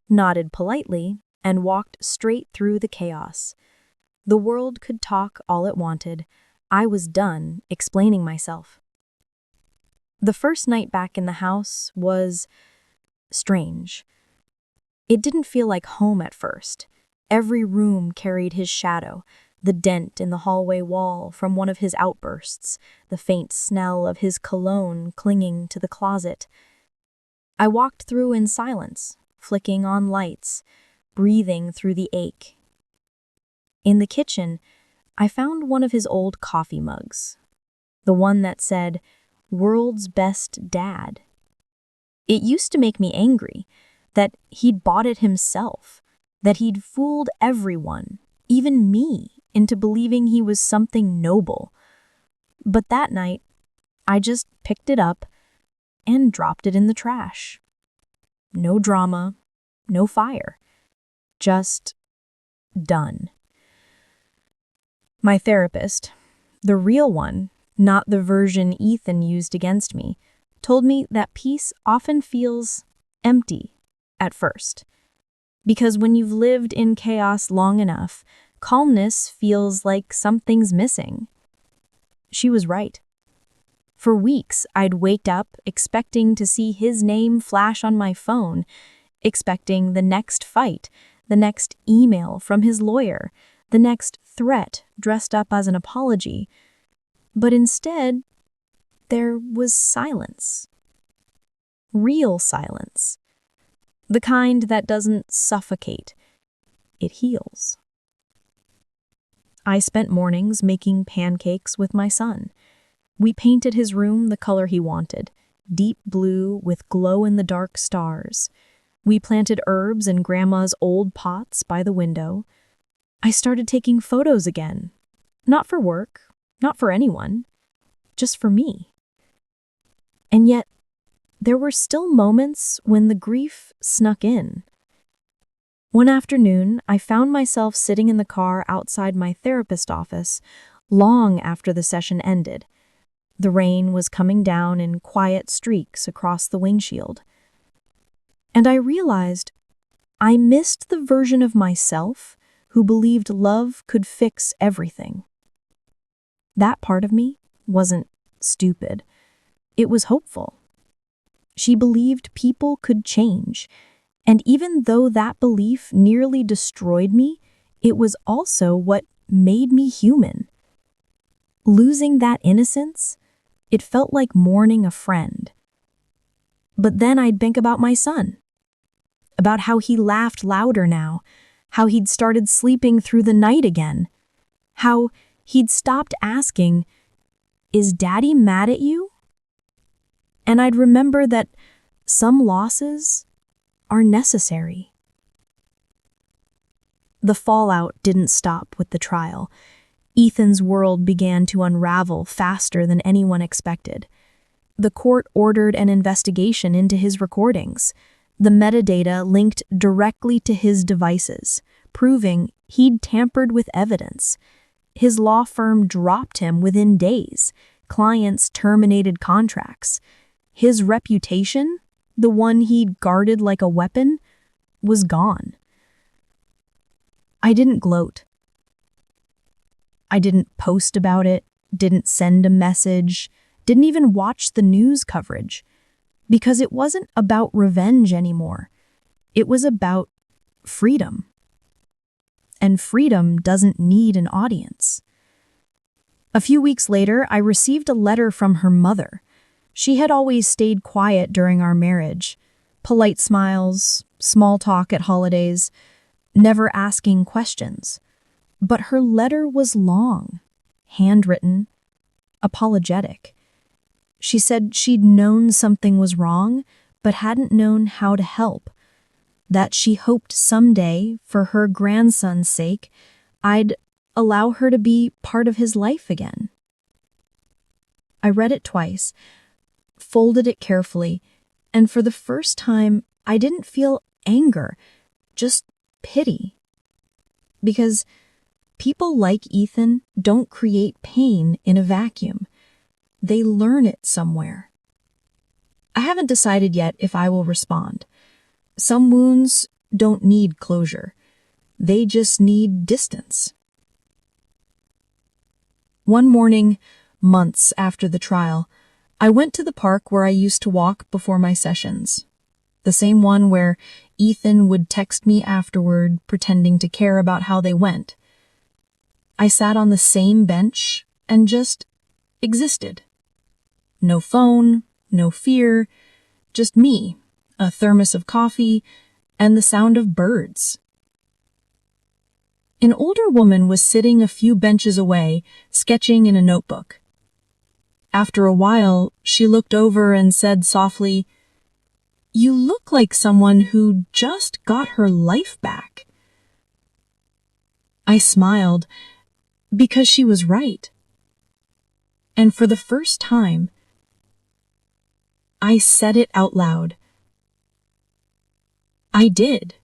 nodded politely, and walked straight through the chaos. The world could talk all it wanted. I was done explaining myself. The first night back in the house was strange. It didn't feel like home at first. Every room carried his shadow, the dent in the hallway wall from one of his outbursts, the faint smell of his cologne clinging to the closet. I walked through in silence, flicking on lights, breathing through the ache. In the kitchen, I found one of his old coffee mugs, the one that said, "World's Best Dad." It used to make me angry that he'd bought it himself, that he'd fooled everyone, even me, into believing he was something noble. But that night, I just picked it up and dropped it in the trash. No drama, no fire. Just done. My therapist, the real one, not the version Ethan used against me, told me that peace often feels empty at first. Because when you've lived in chaos long enough, calmness feels like something's missing. she was right. For weeks, I'd wake up expecting to see his name flash on my phone, expecting the next fight, the next email from his lawyer, the next threat dressed up as an apology. But instead, there was silence. Real silence. The kind that doesn't suffocate. It heals. I spent mornings making pancakes with my son. We painted his room the color he wanted, deep blue with glow-in-the-dark stars. We planted herbs in Grandma's old pots by the window. I started taking photos again. Not for work, not for anyone, just for me. And yet, there were still moments when the grief snuck in. One afternoon, I found myself sitting in the car outside my therapist's office long after the session ended. The rain was coming down in quiet streaks across the windshield. And I realized I missed the version of myself who believed love could fix everything. That part of me wasn't stupid. It was hopeful. She believed people could change, and even though that belief nearly destroyed me, it was also what made me human. Losing that innocence, it felt like mourning a friend. But then I'd think about my son, about how he laughed louder now, how he'd started sleeping through the night again, how he'd stopped asking, "Is Daddy mad at you?" And I'd remember that some losses are necessary. The fallout didn't stop with the trial. Ethan's world began to unravel faster than anyone expected. The court ordered an investigation into his recordings. The metadata linked directly to his devices, proving he'd tampered with evidence. His law firm dropped him within days. Clients terminated contracts. His reputation, the one he'd guarded like a weapon, was gone. I didn't gloat. I didn't post about it, didn't send a message, didn't even watch the news coverage, because it wasn't about revenge anymore. It was about freedom. And freedom doesn't need an audience. A few weeks later, I received a letter from her mother. She had always stayed quiet during our marriage. Polite smiles, small talk at holidays, never asking questions. But her letter was long, handwritten, apologetic. She said she'd known something was wrong, but hadn't known how to help. That she hoped someday, for her grandson's sake, I'd allow her to be part of his life again. I read it twice, folded it carefully, and for the first time, I didn't feel anger, just pity. Because people like Ethan don't create pain in a vacuum. They learn it somewhere. I haven't decided yet if I will respond. Some wounds don't need closure. They just need distance. One morning, months after the trial, I went to the park where I used to walk before my sessions. The same one where Ethan would text me afterward, pretending to care about how they went. I sat on the same bench and just existed. No phone, no fear, just me, a thermos of coffee, and the sound of birds. An older woman was sitting a few benches away, sketching in a notebook. After a while, she looked over and said softly, "You look like someone who just got her life back." I smiled, because she was right. And for the first time, I said it out loud. I did.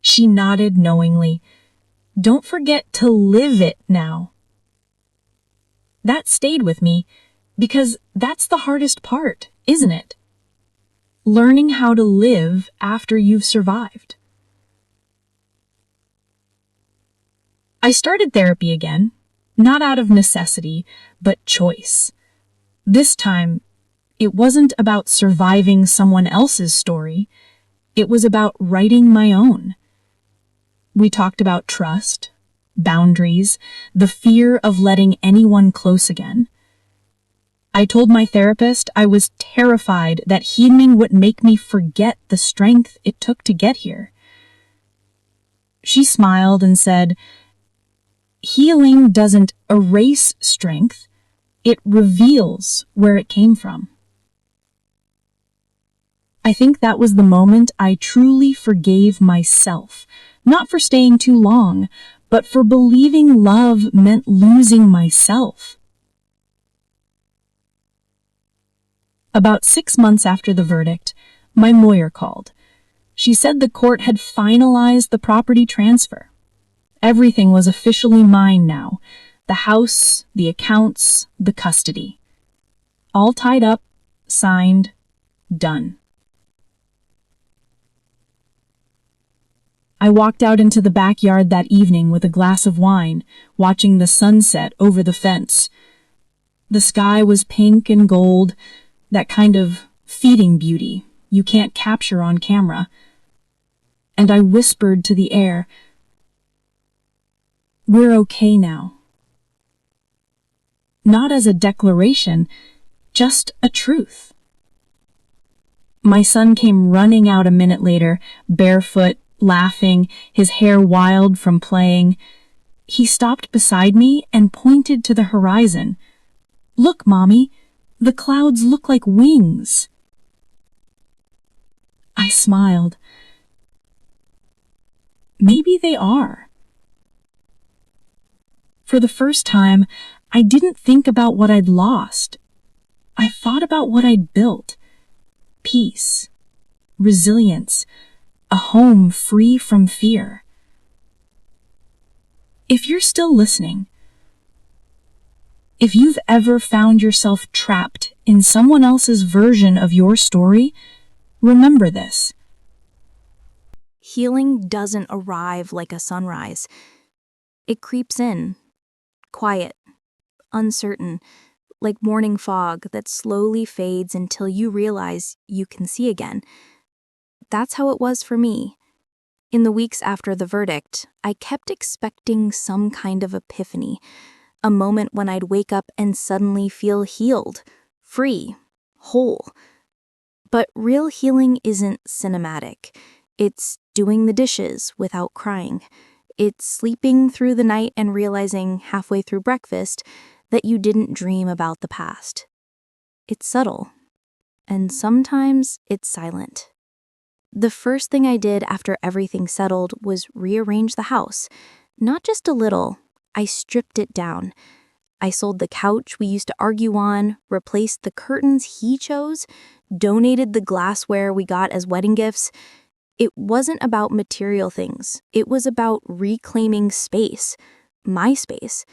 She nodded knowingly. "Don't forget to live it now." That stayed with me, because that's the hardest part, isn't it? Learning how to live after you've survived. I started therapy again, not out of necessity, but choice. This time, it wasn't about surviving someone else's story. It was about writing my own. We talked about trust, boundaries, the fear of letting anyone close again. I told my therapist I was terrified that healing would make me forget the strength it took to get here. She smiled and said, "Healing doesn't erase strength, it reveals where it came from." I think that was the moment I truly forgave myself, not for staying too long, but for believing love meant losing myself. About 6 months after the verdict, my lawyer called. She said the court had finalized the property transfer. Everything was officially mine now. The house, the accounts, the custody. All tied up, signed, done. I walked out into the backyard that evening with a glass of wine, watching the sunset over the fence. The sky was pink and gold, that kind of feeding beauty you can't capture on camera. And I whispered to the air, "We're okay now." Not as a declaration, just a truth. My son came running out a minute later, barefoot, laughing, his hair wild from playing. He stopped beside me and pointed to the horizon. "Look, Mommy, the clouds look like wings." I smiled. Maybe they are. For the first time, I didn't think about what I'd lost. I thought about what I'd built. Peace, resilience, a home free from fear. If you're still listening, if you've ever found yourself trapped in someone else's version of your story, remember this. Healing doesn't arrive like a sunrise. It creeps in, quiet, uncertain, like morning fog that slowly fades until you realize you can see again. That's how it was for me. In the weeks after the verdict, I kept expecting some kind of epiphany, a moment when I'd wake up and suddenly feel healed, free, whole. But real healing isn't cinematic. It's doing the dishes without crying. It's sleeping through the night and realizing halfway through breakfast that you didn't dream about the past. It's subtle, and sometimes it's silent. The first thing I did after everything settled was rearrange the house. Not just a little, I stripped it down. I sold the couch we used to argue on, replaced the curtains he chose, donated the glassware we got as wedding gifts. It wasn't about material things. It was about reclaiming space, my space.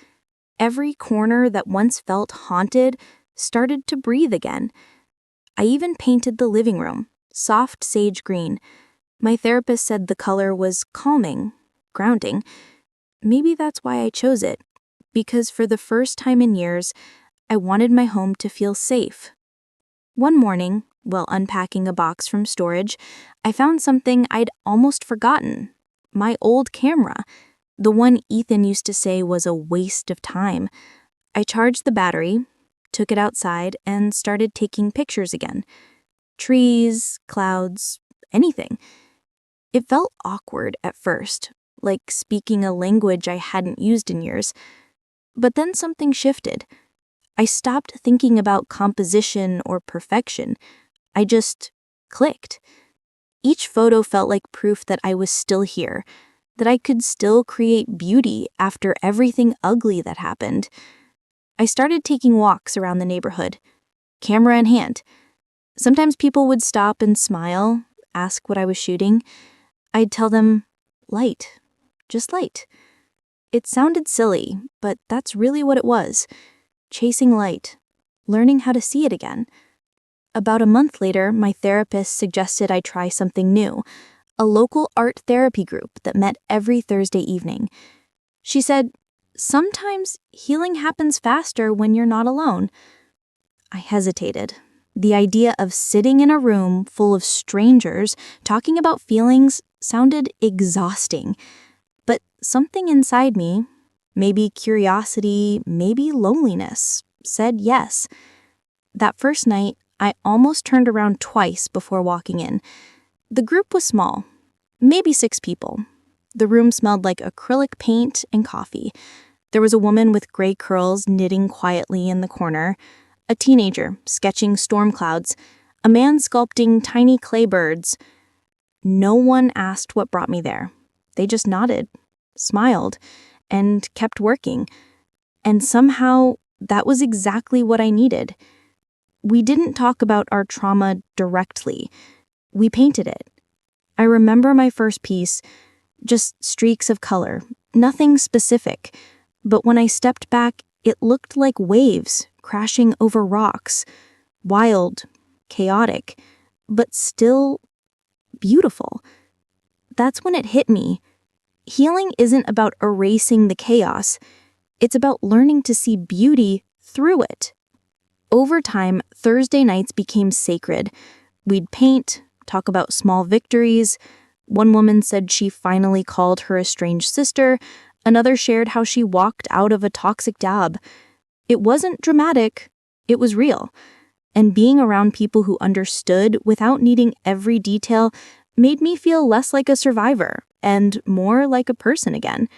Every corner that once felt haunted started to breathe again. I even painted the living room, soft sage green. My therapist said the color was calming, grounding. Maybe that's why I chose it, because for the first time in years, I wanted my home to feel safe. One morning, while unpacking a box from storage, I found something I'd almost forgotten. My old camera, the one Ethan used to say was a waste of time. I charged the battery, took it outside, and started taking pictures again. Trees, clouds, anything. It felt awkward at first, like speaking a language I hadn't used in years. But then something shifted. I stopped thinking about composition or perfection. I just clicked. Each photo felt like proof that I was still here, that I could still create beauty after everything ugly that happened. I started taking walks around the neighborhood, camera in hand. Sometimes people would stop and smile, ask what I was shooting. I'd tell them, light, just light. It sounded silly, but that's really what it was. Chasing light, learning how to see it again. About a month later, my therapist suggested I try something new, a local art therapy group that met every Thursday evening. She said, sometimes healing happens faster when you're not alone. I hesitated. The idea of sitting in a room full of strangers talking about feelings sounded exhausting. But something inside me, maybe curiosity, maybe loneliness, said yes. That first night, I almost turned around twice before walking in. The group was small, maybe 6 people. The room smelled like acrylic paint and coffee. There was a woman with gray curls knitting quietly in the corner, a teenager sketching storm clouds, a man sculpting tiny clay birds. No one asked what brought me there. They just nodded, smiled, and kept working. And somehow, that was exactly what I needed. We didn't talk about our trauma directly. We painted it. I remember my first piece, just streaks of color, nothing specific. But when I stepped back, it looked like waves crashing over rocks. Wild, chaotic, but still beautiful. That's when it hit me. Healing isn't about erasing the chaos. It's about learning to see beauty through it. Over time, Thursday nights became sacred. We'd paint, talk about small victories. One woman said she finally called her estranged sister. Another shared how she walked out of a toxic job. It wasn't dramatic. It was real. And being around people who understood without needing every detail made me feel less like a survivor and more like a person again.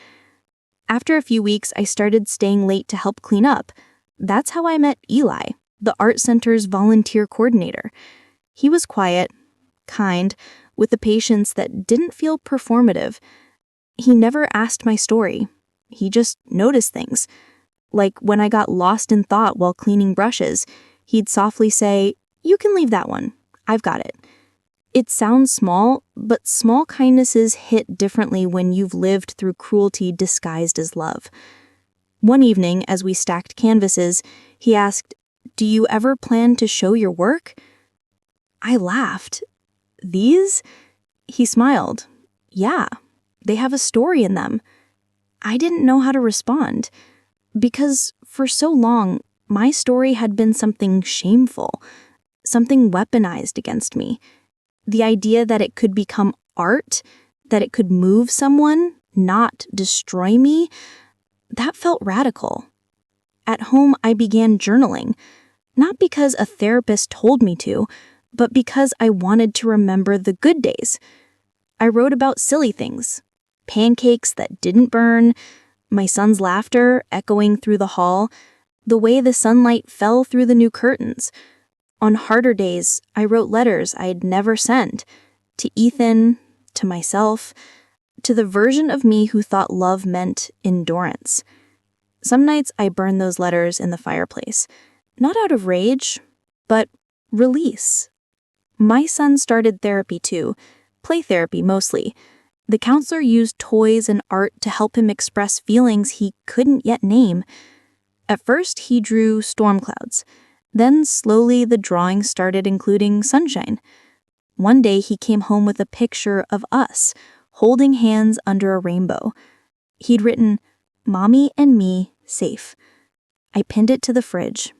After a few weeks, I started staying late to help clean up. That's how I met Eli, the art center's volunteer coordinator. He was quiet, kind, with a patience that didn't feel performative. He never asked my story. He just noticed things. Like when I got lost in thought while cleaning brushes, he'd softly say, "You can leave that one. I've got it." It sounds small, but small kindnesses hit differently when you've lived through cruelty disguised as love. One evening, as we stacked canvases, he asked, "Do you ever plan to show your work?" I laughed. "These?" He smiled. "Yeah, they have a story in them." I didn't know how to respond, because for so long, my story had been something shameful, something weaponized against me. The idea that it could become art, that it could move someone, not destroy me, that felt radical. At home, I began journaling, not because a therapist told me to, but because I wanted to remember the good days. I wrote about silly things, pancakes that didn't burn, my son's laughter echoing through the hall, the way the sunlight fell through the new curtains. On harder days, I wrote letters I'd never sent, to Ethan, to myself, to the version of me who thought love meant endurance. Some nights I burned those letters in the fireplace, not out of rage, but release. My son started therapy too, play therapy mostly. The counselor used toys and art to help him express feelings he couldn't yet name. At first, he drew storm clouds. Then slowly the drawing started including sunshine. One day he came home with a picture of us, holding hands under a rainbow. He'd written, "Mommy and me, safe." I pinned it to the fridge,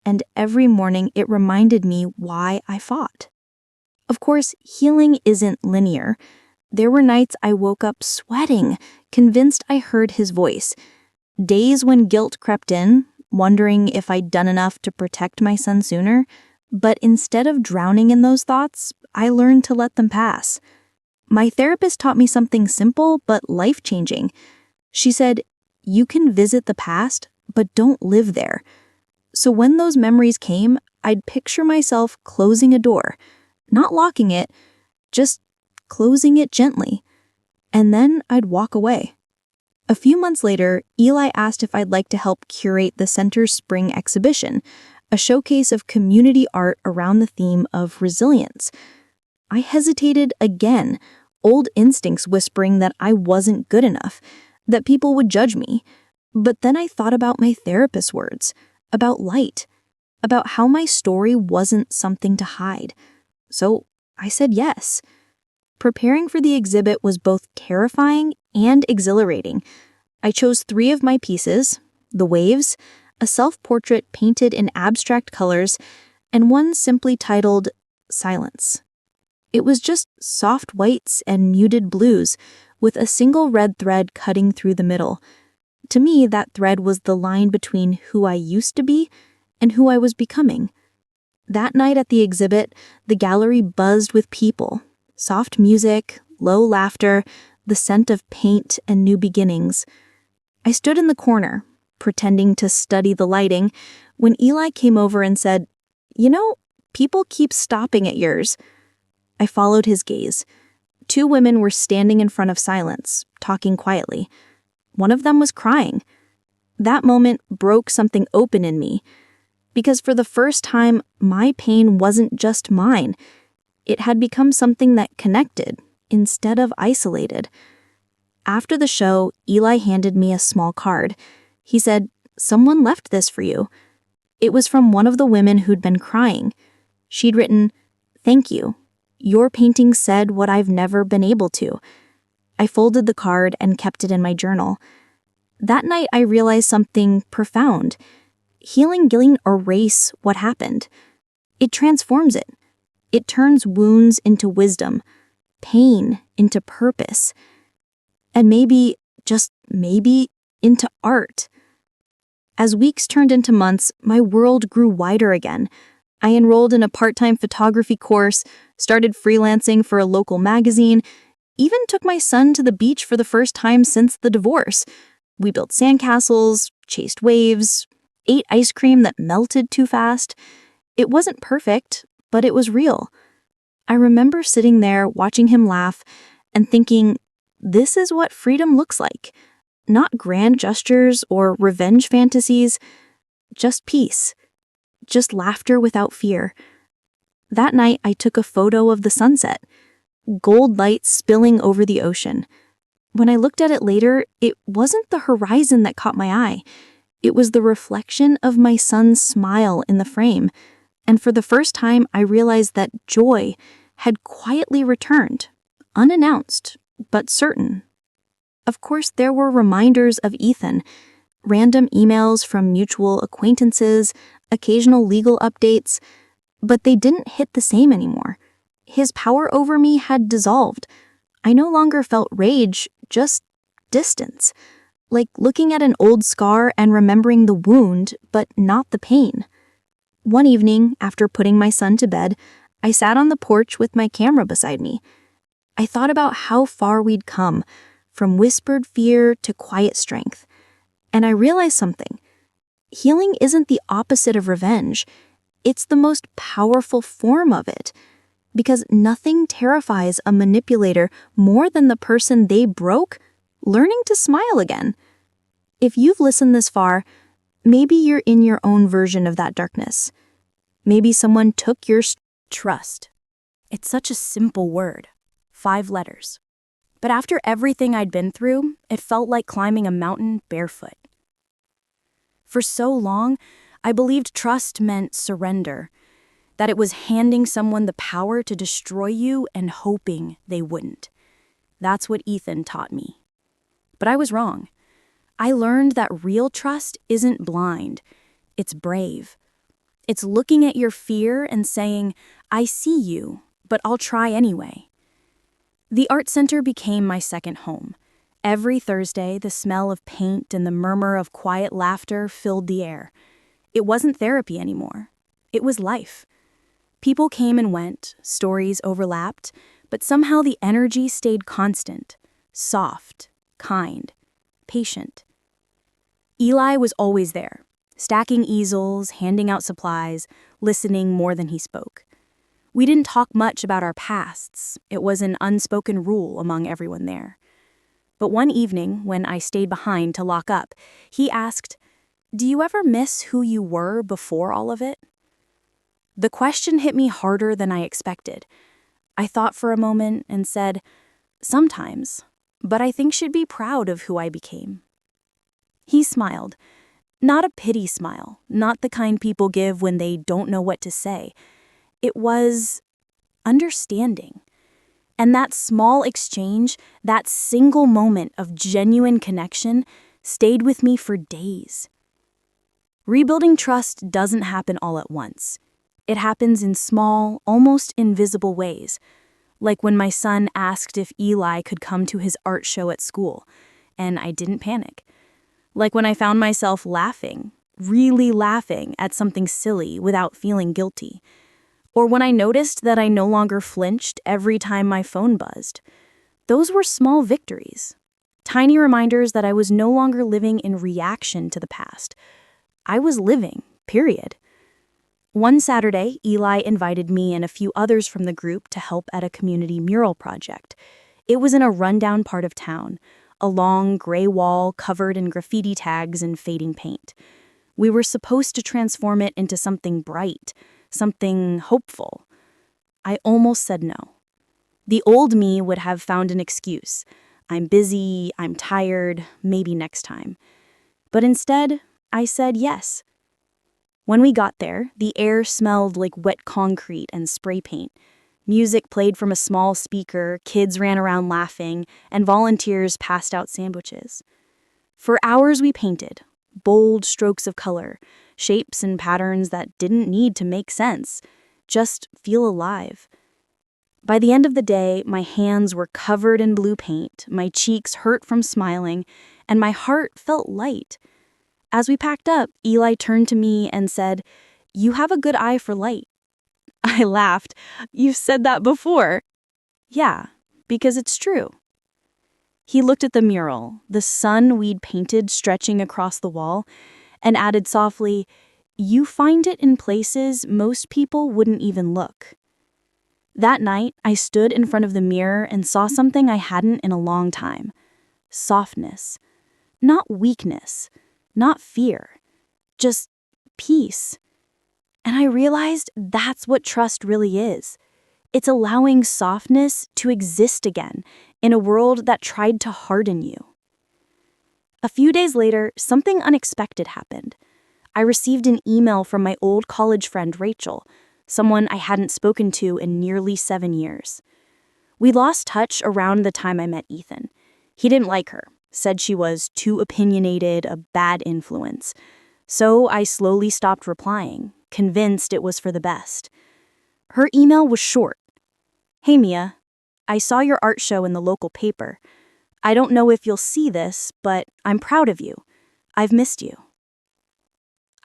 and every morning it reminded me why I fought. Of course, healing isn't linear. There were nights I woke up sweating, convinced I heard his voice. Days when guilt crept in, wondering if I'd done enough to protect my son sooner. But instead of drowning in those thoughts, I learned to let them pass. My therapist taught me something simple but life-changing. She said, "You can visit the past, but don't live there." So when those memories came, I'd picture myself closing a door, not locking it, just closing it gently. And then I'd walk away. A few months later, Eli asked if I'd like to help curate the center's spring exhibition, a showcase of community art around the theme of resilience. I hesitated again, old instincts whispering that I wasn't good enough, that people would judge me. But then I thought about my therapist's words, about light, about how my story wasn't something to hide. So I said yes. Preparing for the exhibit was both terrifying and exhilarating. I chose 3 of my pieces: the waves, a self-portrait painted in abstract colors, and one simply titled Silence. It was just soft whites and muted blues, with a single red thread cutting through the middle. To me, that thread was the line between who I used to be and who I was becoming. That night at the exhibit, the gallery buzzed with people. Soft music, low laughter, the scent of paint and new beginnings. I stood in the corner, pretending to study the lighting, when Eli came over and said, "You know, people keep stopping at yours." I followed his gaze. 2 women were standing in front of Silence, talking quietly. One of them was crying. That moment broke something open in me, because for the first time, my pain wasn't just mine. It had become something that connected, instead of isolated. After the show, Eli handed me a small card. He said, "Someone left this for you." It was from one of the women who'd been crying. She'd written, "Thank you. Your painting said what I've never been able to." I folded the card and kept it in my journal. That night, I realized something profound. Healing doesn't erase what happened. It transforms it. It turns wounds into wisdom, pain into purpose, and maybe, just maybe, into art. As weeks turned into months, my world grew wider again. I enrolled in a part-time photography course, started freelancing for a local magazine, even took my son to the beach for the first time since the divorce. We built sandcastles, chased waves, ate ice cream that melted too fast. It wasn't perfect, but it was real. I remember sitting there watching him laugh and thinking, this is what freedom looks like. Not grand gestures or revenge fantasies, just peace. Just laughter without fear. That night, I took a photo of the sunset, gold light spilling over the ocean. When I looked at it later, it wasn't the horizon that caught my eye. It was the reflection of my son's smile in the frame. And for the first time, I realized that joy had quietly returned, unannounced, but certain. Of course, there were reminders of Ethan, random emails from mutual acquaintances, occasional legal updates, but they didn't hit the same anymore. His power over me had dissolved. I no longer felt rage, just distance, like looking at an old scar and remembering the wound, but not the pain. One evening, after putting my son to bed, I sat on the porch with my camera beside me. I thought about how far we'd come, from whispered fear to quiet strength. And I realized something. Healing isn't the opposite of revenge. It's the most powerful form of it. Because nothing terrifies a manipulator more than the person they broke learning to smile again. If you've listened this far, maybe you're in your own version of that darkness. Maybe someone took your Trust. It's such a simple word. 5 letters. But after everything I'd been through, it felt like climbing a mountain barefoot. For so long, I believed trust meant surrender, that it was handing someone the power to destroy you and hoping they wouldn't. That's what Ethan taught me. But I was wrong. I learned that real trust isn't blind, it's brave. It's looking at your fear and saying, I see you, but I'll try anyway. The art center became my second home. Every Thursday, the smell of paint and the murmur of quiet laughter filled the air. It wasn't therapy anymore. It was life. People came and went, stories overlapped, but somehow the energy stayed constant, soft, kind, patient. Eli was always there, stacking easels, handing out supplies, listening more than he spoke. We didn't talk much about our pasts. It was an unspoken rule among everyone there. But one evening, when I stayed behind to lock up, he asked, "Do you ever miss who you were before all of it?" The question hit me harder than I expected. I thought for a moment and said, "Sometimes, but I think should be proud of who I became." He smiled. Not a pity smile, not the kind people give when they don't know what to say. It was understanding. And that small exchange, that single moment of genuine connection, stayed with me for days. Rebuilding trust doesn't happen all at once. It happens in small, almost invisible ways, like when my son asked if Eli could come to his art show at school, and I didn't panic. Like when I found myself laughing, really laughing at something silly without feeling guilty. Or when I noticed that I no longer flinched every time my phone buzzed. Those were small victories. Tiny reminders that I was no longer living in reaction to the past. I was living, period. One Saturday, Eli invited me and a few others from the group to help at a community mural project. It was in a rundown part of town, a long gray wall covered in graffiti tags and fading paint. We were supposed to transform it into something bright, something hopeful. I almost said no. The old me would have found an excuse. I'm busy, I'm tired, maybe next time. But instead, I said yes. When we got there, the air smelled like wet concrete and spray paint. Music played from a small speaker, kids ran around laughing, and volunteers passed out sandwiches. For hours we painted, bold strokes of color, shapes and patterns that didn't need to make sense, just feel alive. By the end of the day, my hands were covered in blue paint, my cheeks hurt from smiling, and my heart felt light. As we packed up, Eli turned to me and said, "You have a good eye for light." I laughed. "You've said that before." "Yeah, because it's true." He looked at the mural, the sun we'd painted stretching across the wall, and added softly, "You find it in places most people wouldn't even look." That night, I stood in front of the mirror and saw something I hadn't in a long time. Softness. Not weakness. Not fear. Just peace. And I realized that's what trust really is. It's allowing softness to exist again in a world that tried to harden you. A few days later, something unexpected happened. I received an email from my old college friend Rachel, someone I hadn't spoken to in nearly 7 years. We lost touch around the time I met Ethan. He didn't like her, said she was too opinionated, a bad influence. So I slowly stopped replying, convinced it was for the best. Her email was short. "Hey Mia, I saw your art show in the local paper. I don't know if you'll see this, but I'm proud of you. I've missed you."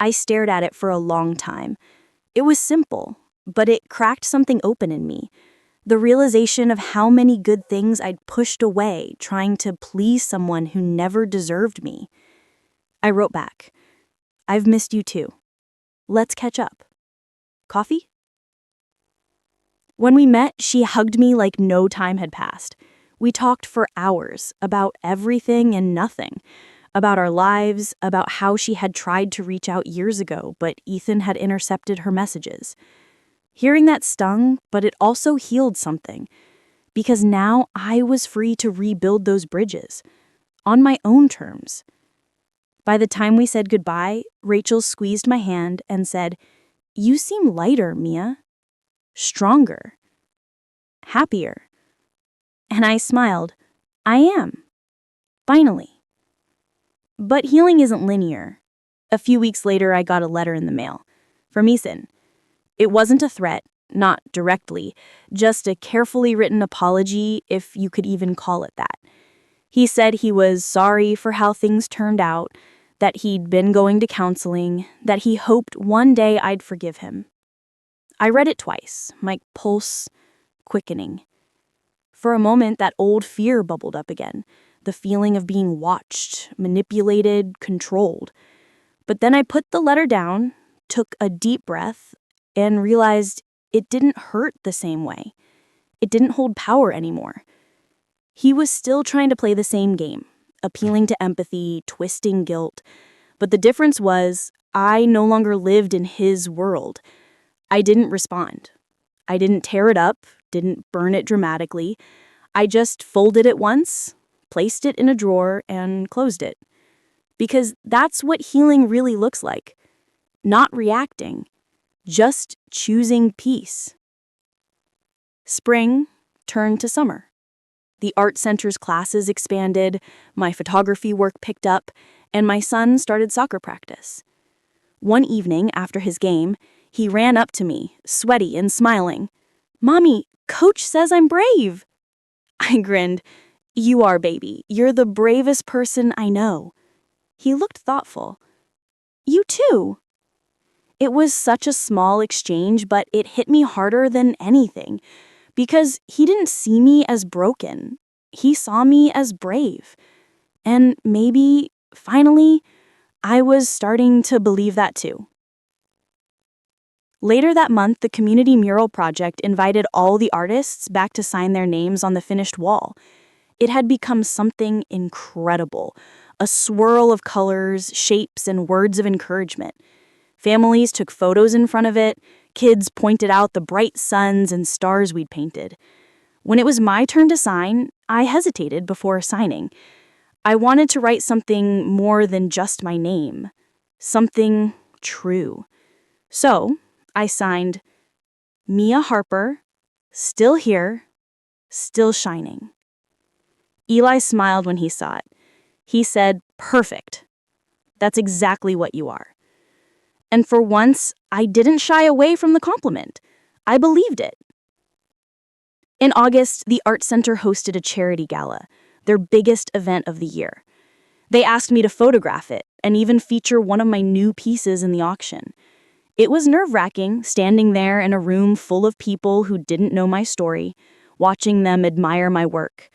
I stared at it for a long time. It was simple, but it cracked something open in me. The realization of how many good things I'd pushed away trying to please someone who never deserved me. I wrote back, "I've missed you too. Let's catch up. Coffee?" When we met, she hugged me like no time had passed. We talked for hours about everything and nothing, about our lives, about how she had tried to reach out years ago, but Ethan had intercepted her messages. Hearing that stung, but it also healed something, because now I was free to rebuild those bridges, on my own terms. By the time we said goodbye, Rachel squeezed my hand and said, "You seem lighter, Mia. Stronger. Happier." And I smiled. I am. Finally. But healing isn't linear. A few weeks later, I got a letter in the mail. From Ethan. It wasn't a threat, not directly, just a carefully written apology, if you could even call it that. He said he was sorry for how things turned out, that he'd been going to counseling, that he hoped one day I'd forgive him. I read it twice, my pulse quickening. For a moment, that old fear bubbled up again, the feeling of being watched, manipulated, controlled. But then I put the letter down, took a deep breath, and realized it didn't hurt the same way. It didn't hold power anymore. He was still trying to play the same game, appealing to empathy, twisting guilt. But the difference was, I no longer lived in his world. I didn't respond. I didn't tear it up, didn't burn it dramatically. I just folded it once, placed it in a drawer, and closed it. Because that's what healing really looks like. Not reacting, just choosing peace. Spring turned to summer. The art center's classes expanded, my photography work picked up, and my son started soccer practice. One evening after his game, he ran up to me, sweaty and smiling. "Mommy, Coach says I'm brave." I grinned. "You are, baby. You're the bravest person I know." He looked thoughtful. "You too." It was such a small exchange, but it hit me harder than anything, because he didn't see me as broken. He saw me as brave. And maybe, finally, I was starting to believe that too. Later that month, the community mural project invited all the artists back to sign their names on the finished wall. It had become something incredible, a swirl of colors, shapes, and words of encouragement. Families took photos in front of it, kids pointed out the bright suns and stars we'd painted. When it was my turn to sign, I hesitated before signing. I wanted to write something more than just my name, something true. So, I signed, "Mia Harper, still here, still shining." Eli smiled when he saw it. He said, "Perfect. That's exactly what you are." And for once, I didn't shy away from the compliment. I believed it. In August, the Art Center hosted a charity gala, their biggest event of the year. They asked me to photograph it and even feature one of my new pieces in the auction. It was nerve-wracking, standing there in a room full of people who didn't know my story, watching them admire my work.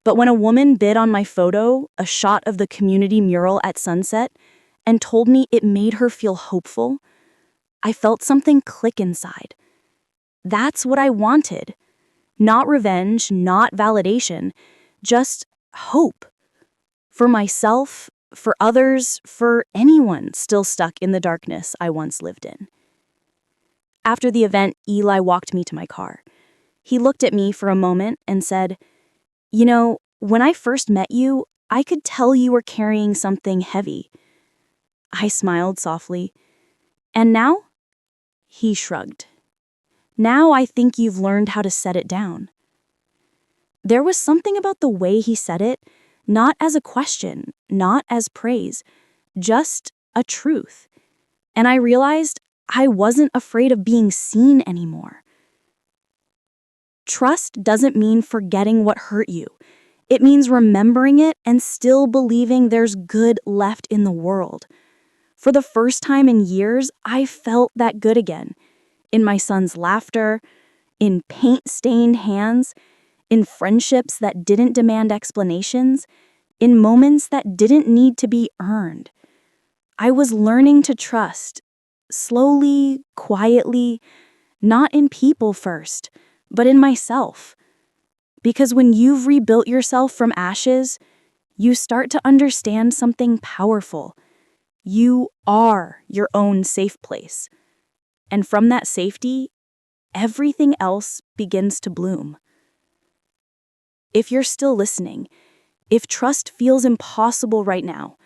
But when a woman bid on my photo, a shot of the community mural at sunset, and told me it made her feel hopeful, I felt something click inside. That's what I wanted. Not revenge, not validation, just hope. For myself, for others, for anyone still stuck in the darkness I once lived in. After the event, Eli walked me to my car. He looked at me for a moment and said, "You know, when I first met you, I could tell you were carrying something heavy." I smiled softly. "And now?" He shrugged. "Now I think you've learned how to set it down." There was something about the way he said it, not as a question, not as praise, just a truth. And I realized I wasn't afraid of being seen anymore. Trust doesn't mean forgetting what hurt you. It means remembering it and still believing there's good left in the world. For the first time in years, I felt that good again. In my son's laughter, in paint-stained hands, in friendships that didn't demand explanations, in moments that didn't need to be earned. I was learning to trust, slowly, quietly, not in people first, but in myself. Because when you've rebuilt yourself from ashes, you start to understand something powerful. You are your own safe place. And from that safety, everything else begins to bloom. If you're still listening, if trust feels impossible right now,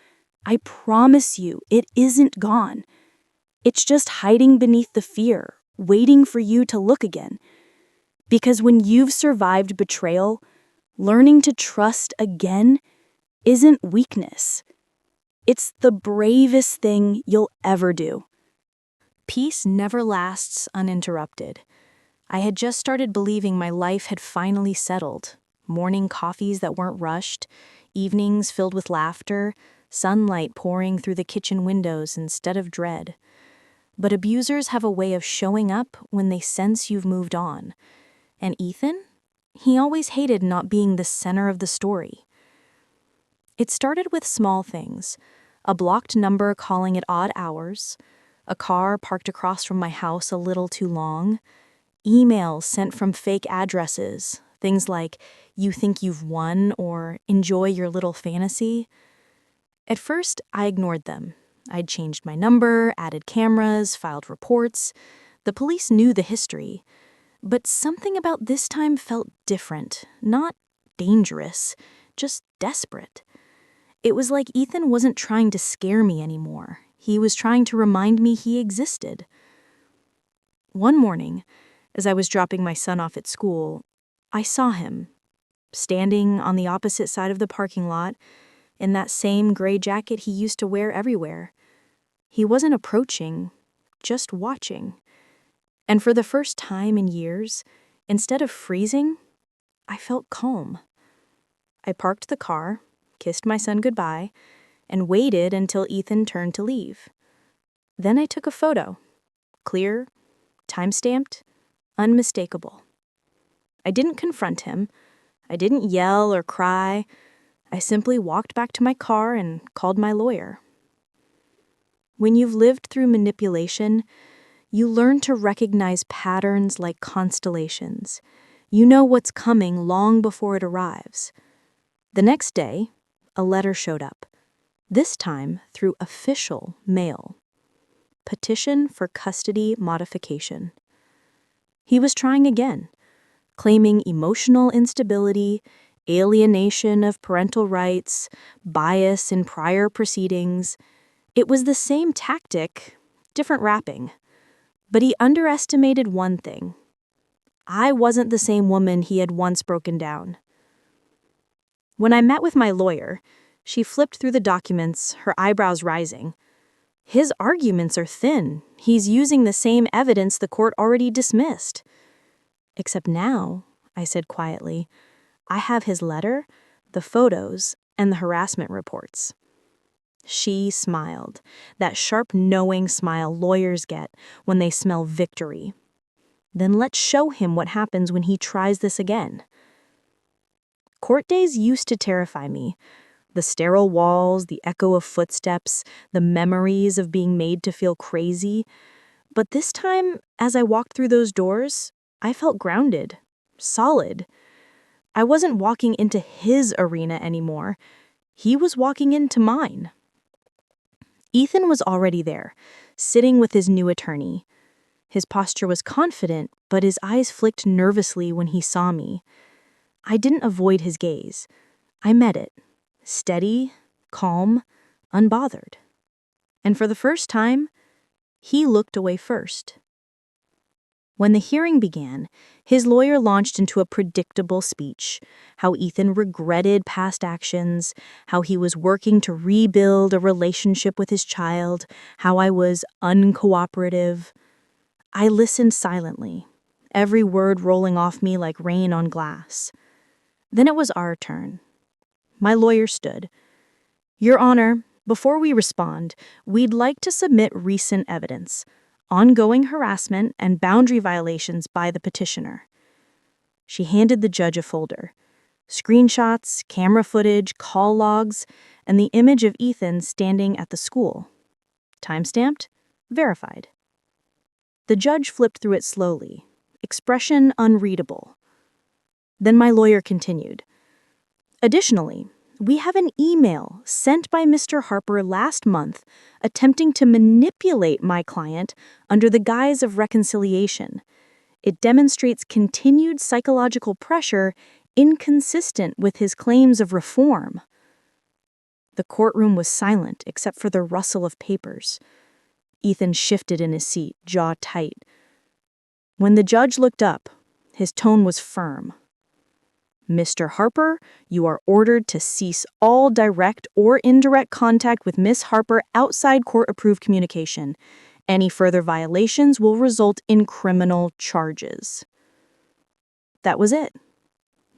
I promise you it isn't gone. It's just hiding beneath the fear, waiting for you to look again. Because when you've survived betrayal, learning to trust again isn't weakness. It's the bravest thing you'll ever do. Peace never lasts uninterrupted. I had just started believing my life had finally settled. Morning coffees that weren't rushed, evenings filled with laughter, sunlight pouring through the kitchen windows instead of dread. But abusers have a way of showing up when they sense you've moved on. And Ethan? He always hated not being the center of the story. It started with small things. A blocked number calling at odd hours, a car parked across from my house a little too long, emails sent from fake addresses, things like, "You think you've won," or "Enjoy your little fantasy." At first, I ignored them. I'd changed my number, added cameras, filed reports. The police knew the history. But something about this time felt different, not dangerous, just desperate. It was like Ethan wasn't trying to scare me anymore. He was trying to remind me he existed. One morning, as I was dropping my son off at school, I saw him. standing on the opposite side of the parking lot, in that same gray jacket he used to wear everywhere. He wasn't approaching, just watching. And for the first time in years, instead of freezing, I felt calm. I parked the car, kissed my son goodbye, and waited until Ethan turned to leave. Then I took a photo. Clear, time-stamped, unmistakable. I didn't confront him. I didn't yell or cry. I simply walked back to my car and called my lawyer. When you've lived through manipulation, you learn to recognize patterns like constellations. You know what's coming long before it arrives. The next day, a letter showed up, this time through official mail. Petition for custody modification. He was trying again, claiming emotional instability, alienation of parental rights, bias in prior proceedings. It was the same tactic, different wrapping. But he underestimated one thing. I wasn't the same woman he had once broken down. When I met with my lawyer, she flipped through the documents, her eyebrows rising. His arguments are thin. He's using the same evidence the court already dismissed. Except now, I said quietly, I have his letter, the photos, and the harassment reports. She smiled, that sharp, knowing smile lawyers get when they smell victory. Then let's show him what happens when he tries this again. Court days used to terrify me. The sterile walls, the echo of footsteps, the memories of being made to feel crazy. But this time, as I walked through those doors, I felt grounded, solid. I wasn't walking into his arena anymore. He was walking into mine. Ethan was already there, sitting with his new attorney. His posture was confident, but his eyes flicked nervously when he saw me. I didn't avoid his gaze. I met it, steady, calm, unbothered. And for the first time, he looked away first. When the hearing began, his lawyer launched into a predictable speech, how Ethan regretted past actions, how he was working to rebuild a relationship with his child, how I was uncooperative. I listened silently, every word rolling off me like rain on glass. Then it was our turn. My lawyer stood. Your Honor, before we respond, we'd like to submit recent evidence. Ongoing harassment and boundary violations by the petitioner. She handed the judge a folder. Screenshots, camera footage, call logs, and the image of Ethan standing at the school. Timestamped, verified. The judge flipped through it slowly, expression unreadable. Then my lawyer continued. Additionally, we have an email sent by Mr. Harper last month attempting to manipulate my client under the guise of reconciliation. It demonstrates continued psychological pressure inconsistent with his claims of reform. The courtroom was silent except for the rustle of papers. Ethan shifted in his seat, jaw tight. When the judge looked up, his tone was firm. Mr. Harper, you are ordered to cease all direct or indirect contact with Miss Harper outside court-approved communication. Any further violations will result in criminal charges. That was it.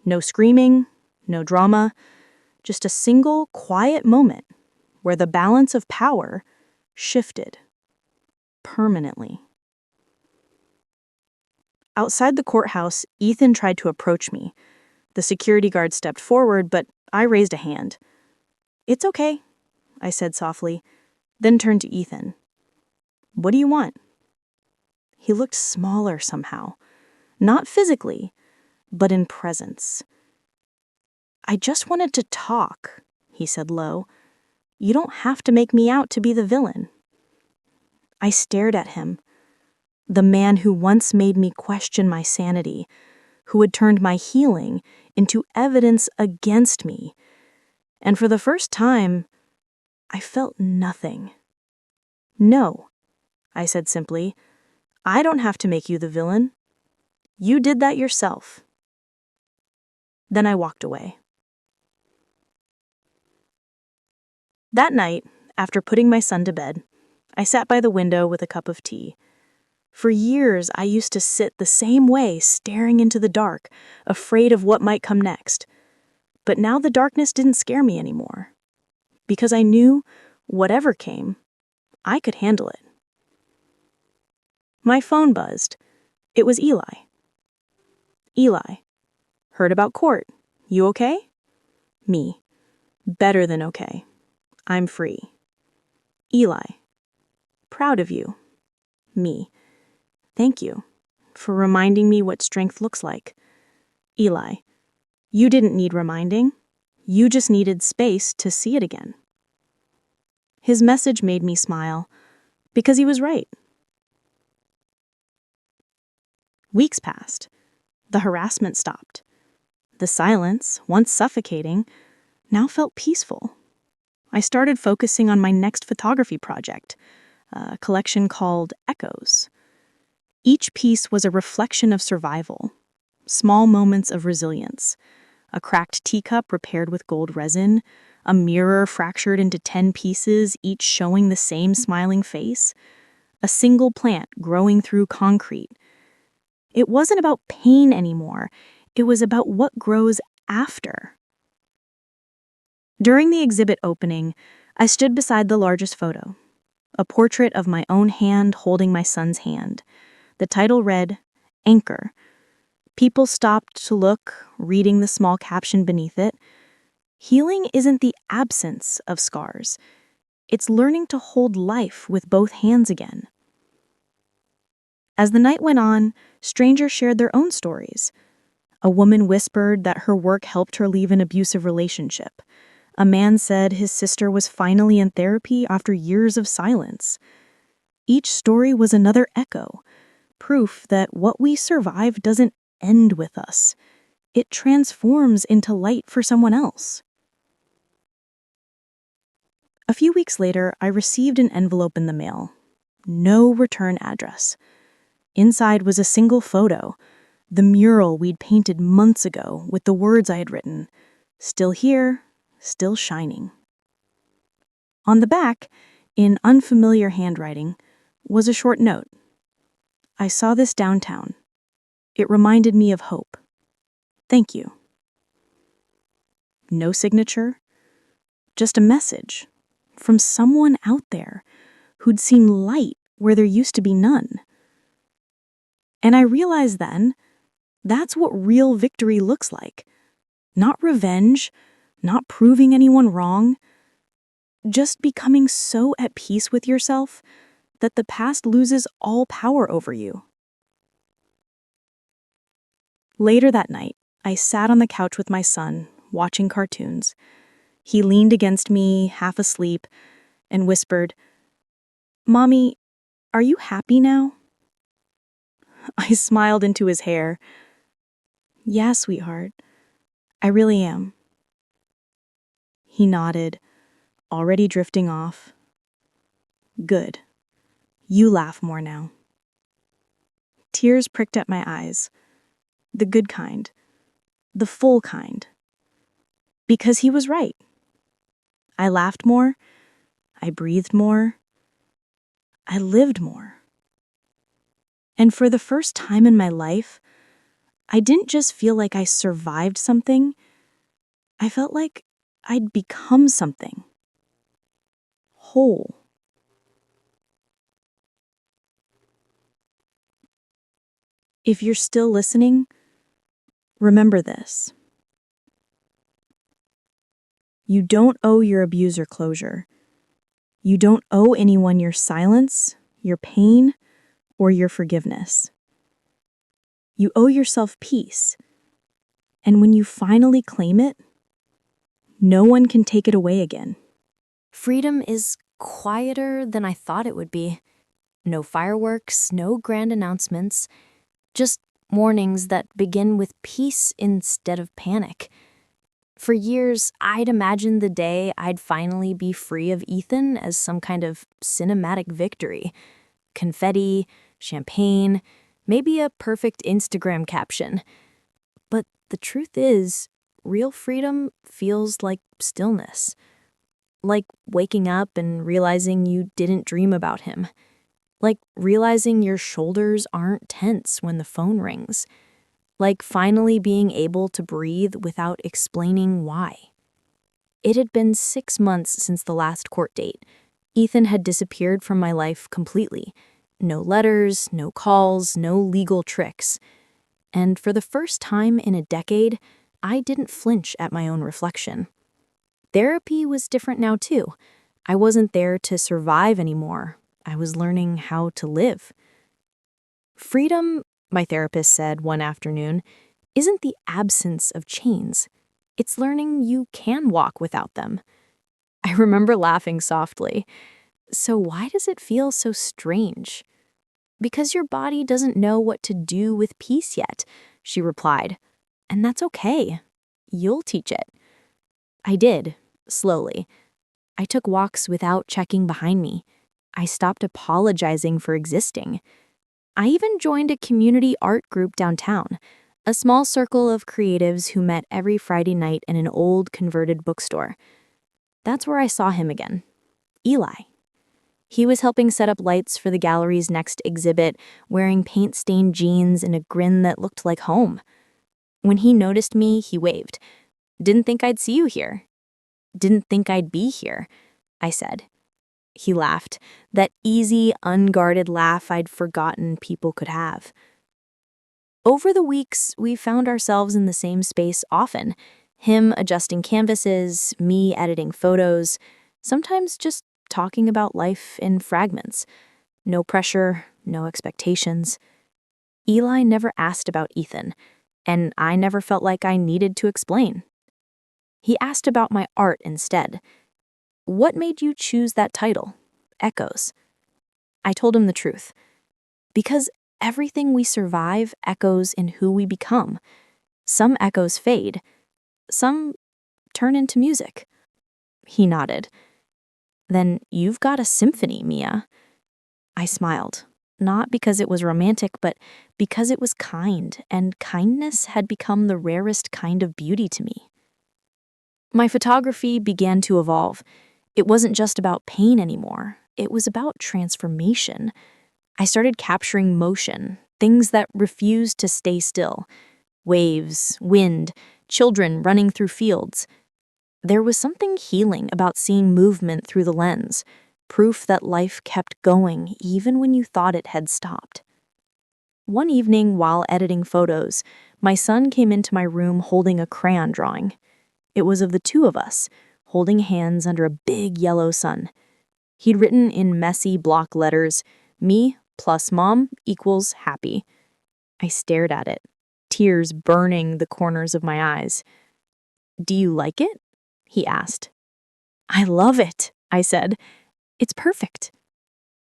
No screaming, no drama, just a single quiet moment where the balance of power shifted permanently. Outside the courthouse, Ethan tried to approach me. The security guard stepped forward, but I raised a hand. It's okay, I said softly, then turned to Ethan. What do you want? He looked smaller somehow, not physically, but in presence. I just wanted to talk, he said low. You don't have to make me out to be the villain. I stared at him, the man who once made me question my sanity, who had turned my healing into evidence against me. And for the first time, I felt nothing. No, I said simply, I don't have to make you the villain. You did that yourself. Then I walked away. That night, after putting my son to bed, I sat by the window with a cup of tea. For years, I used to sit the same way, staring into the dark, afraid of what might come next. But now the darkness didn't scare me anymore, because I knew whatever came, I could handle it. My phone buzzed. It was Eli. Eli. Heard about court. You okay? Me. Better than okay. I'm free. Eli. Proud of you. Me. Thank you for reminding me what strength looks like. Eli. You didn't need reminding. You just needed space to see it again. His message made me smile because he was right. Weeks passed. The harassment stopped. The silence, once suffocating, now felt peaceful. I started focusing on my next photography project, a collection called Echoes. Each piece was a reflection of survival, small moments of resilience, a cracked teacup repaired with gold resin, a mirror fractured into 10 pieces, each showing the same smiling face, a single plant growing through concrete. It wasn't about pain anymore. It was about what grows after. During the exhibit opening, I stood beside the largest photo, a portrait of my own hand holding my son's hand. The title read, Anchor. People stopped to look, reading the small caption beneath it. Healing isn't the absence of scars. It's learning to hold life with both hands again. As the night went on, strangers shared their own stories. A woman whispered that her work helped her leave an abusive relationship. A man said his sister was finally in therapy after years of silence. Each story was another echo, proof that what we survive doesn't end with us. It transforms into light for someone else. A few weeks later, I received an envelope in the mail. No return address. Inside was a single photo, the mural we'd painted months ago with the words I had written, still here, still shining. On the back, in unfamiliar handwriting, was a short note. I saw this downtown. It reminded me of hope. Thank you. No signature, just a message from someone out there who'd seen light where there used to be none. And I realized then, that's what real victory looks like. Not revenge, not proving anyone wrong, just becoming so at peace with yourself that the past loses all power over you. Later that night, I sat on the couch with my son, watching cartoons. He leaned against me, half asleep, and whispered, "Mommy, are you happy now?" I smiled into his hair. "Yeah, sweetheart, I really am." He nodded, already drifting off. "Good. You laugh more now." Tears pricked at my eyes. The good kind. The full kind. Because he was right. I laughed more. I breathed more. I lived more. And for the first time in my life, I didn't just feel like I survived something. I felt like I'd become something. Whole. If you're still listening, remember this. You don't owe your abuser closure. You don't owe anyone your silence, your pain, or your forgiveness. You owe yourself peace. And when you finally claim it, no one can take it away again. Freedom is quieter than I thought it would be. No fireworks, no grand announcements, just mornings that begin with peace instead of panic. For years, I'd imagined the day I'd finally be free of Ethan as some kind of cinematic victory. Confetti, champagne, maybe a perfect Instagram caption. But the truth is, real freedom feels like stillness. Like waking up and realizing you didn't dream about him. Like realizing your shoulders aren't tense when the phone rings. Like finally being able to breathe without explaining why. It had been 6 months since the last court date. Ethan had disappeared from my life completely. No letters, no calls, no legal tricks. And for the first time in a decade, I didn't flinch at my own reflection. Therapy was different now, too. I wasn't there to survive anymore. I was learning how to live. Freedom, my therapist said one afternoon, isn't the absence of chains. It's learning you can walk without them. I remember laughing softly. So why does it feel so strange? Because your body doesn't know what to do with peace yet, she replied. And that's okay. You'll teach it. I did, slowly. I took walks without checking behind me. I stopped apologizing for existing. I even joined a community art group downtown, a small circle of creatives who met every Friday night in an old converted bookstore. That's where I saw him again. Eli. He was helping set up lights for the gallery's next exhibit, wearing paint-stained jeans and a grin that looked like home. When he noticed me, he waved. "Didn't think I'd see you here." "Didn't think I'd be here," I said. He laughed, that easy, unguarded laugh I'd forgotten people could have. Over the weeks, we found ourselves in the same space often, him adjusting canvases, me editing photos, sometimes just talking about life in fragments. No pressure, no expectations. Eli never asked about Ethan, and I never felt like I needed to explain. He asked about my art instead. "What made you choose that title, Echoes?" I told him the truth. Because everything we survive echoes in who we become. Some echoes fade. Some turn into music. He nodded. "Then you've got a symphony, Mia." I smiled, not because it was romantic, but because it was kind, and kindness had become the rarest kind of beauty to me. My photography began to evolve. It wasn't just about pain anymore. It was about transformation. I started capturing motion, things that refused to stay still. Waves, wind, children running through fields. There was something healing about seeing movement through the lens, proof that life kept going even when you thought it had stopped. One evening, while editing photos, my son came into my room holding a crayon drawing. It was of the two of us, holding hands under a big yellow sun. He'd written in messy block letters, "Me plus mom equals happy." I stared at it, tears burning the corners of my eyes. "Do you like it?" he asked. "I love it," I said. "It's perfect."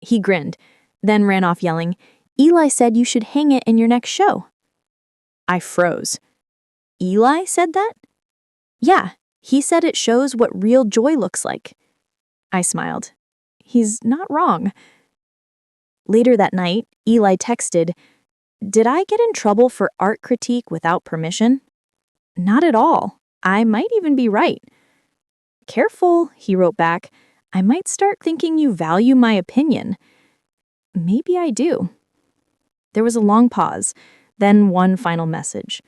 He grinned, then ran off yelling, "Eli said you should hang it in your next show." I froze. "Eli said that?" "Yeah, he said it shows what real joy looks like." I smiled. He's not wrong. Later that night, Eli texted, "Did I get in trouble for art critique without permission?" "Not at all. I might even be right." "Careful," he wrote back. "I might start thinking you value my opinion." "Maybe I do." There was a long pause, then one final message.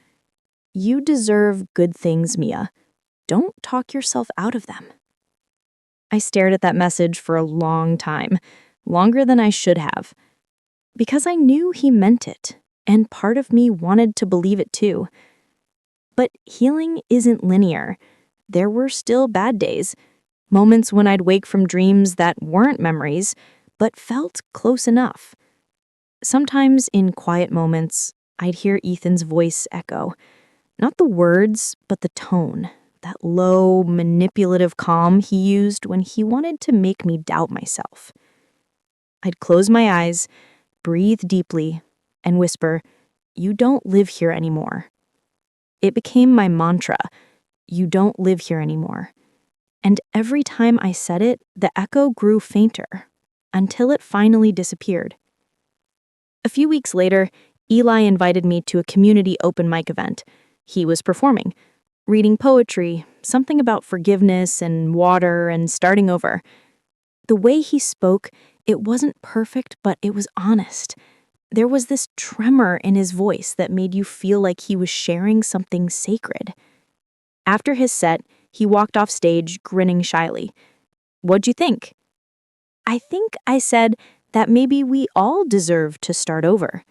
"You deserve good things, Mia. Don't talk yourself out of them." I stared at that message for a long time, longer than I should have. Because I knew he meant it, and part of me wanted to believe it too. But healing isn't linear. There were still bad days, moments when I'd wake from dreams that weren't memories, but felt close enough. Sometimes in quiet moments, I'd hear Ethan's voice echo. Not the words, but the tone, that low, manipulative calm he used when he wanted to make me doubt myself. I'd close my eyes, breathe deeply, and whisper, "You don't live here anymore." It became my mantra, "You don't live here anymore." And every time I said it, the echo grew fainter, until it finally disappeared. A few weeks later, Eli invited me to a community open mic event. He was performing. Reading poetry, something about forgiveness and water and starting over. The way he spoke, it wasn't perfect, but it was honest. There was this tremor in his voice that made you feel like he was sharing something sacred. After his set, he walked off stage, grinning shyly. "What'd you think?" "I think I said that maybe we all deserve to start over."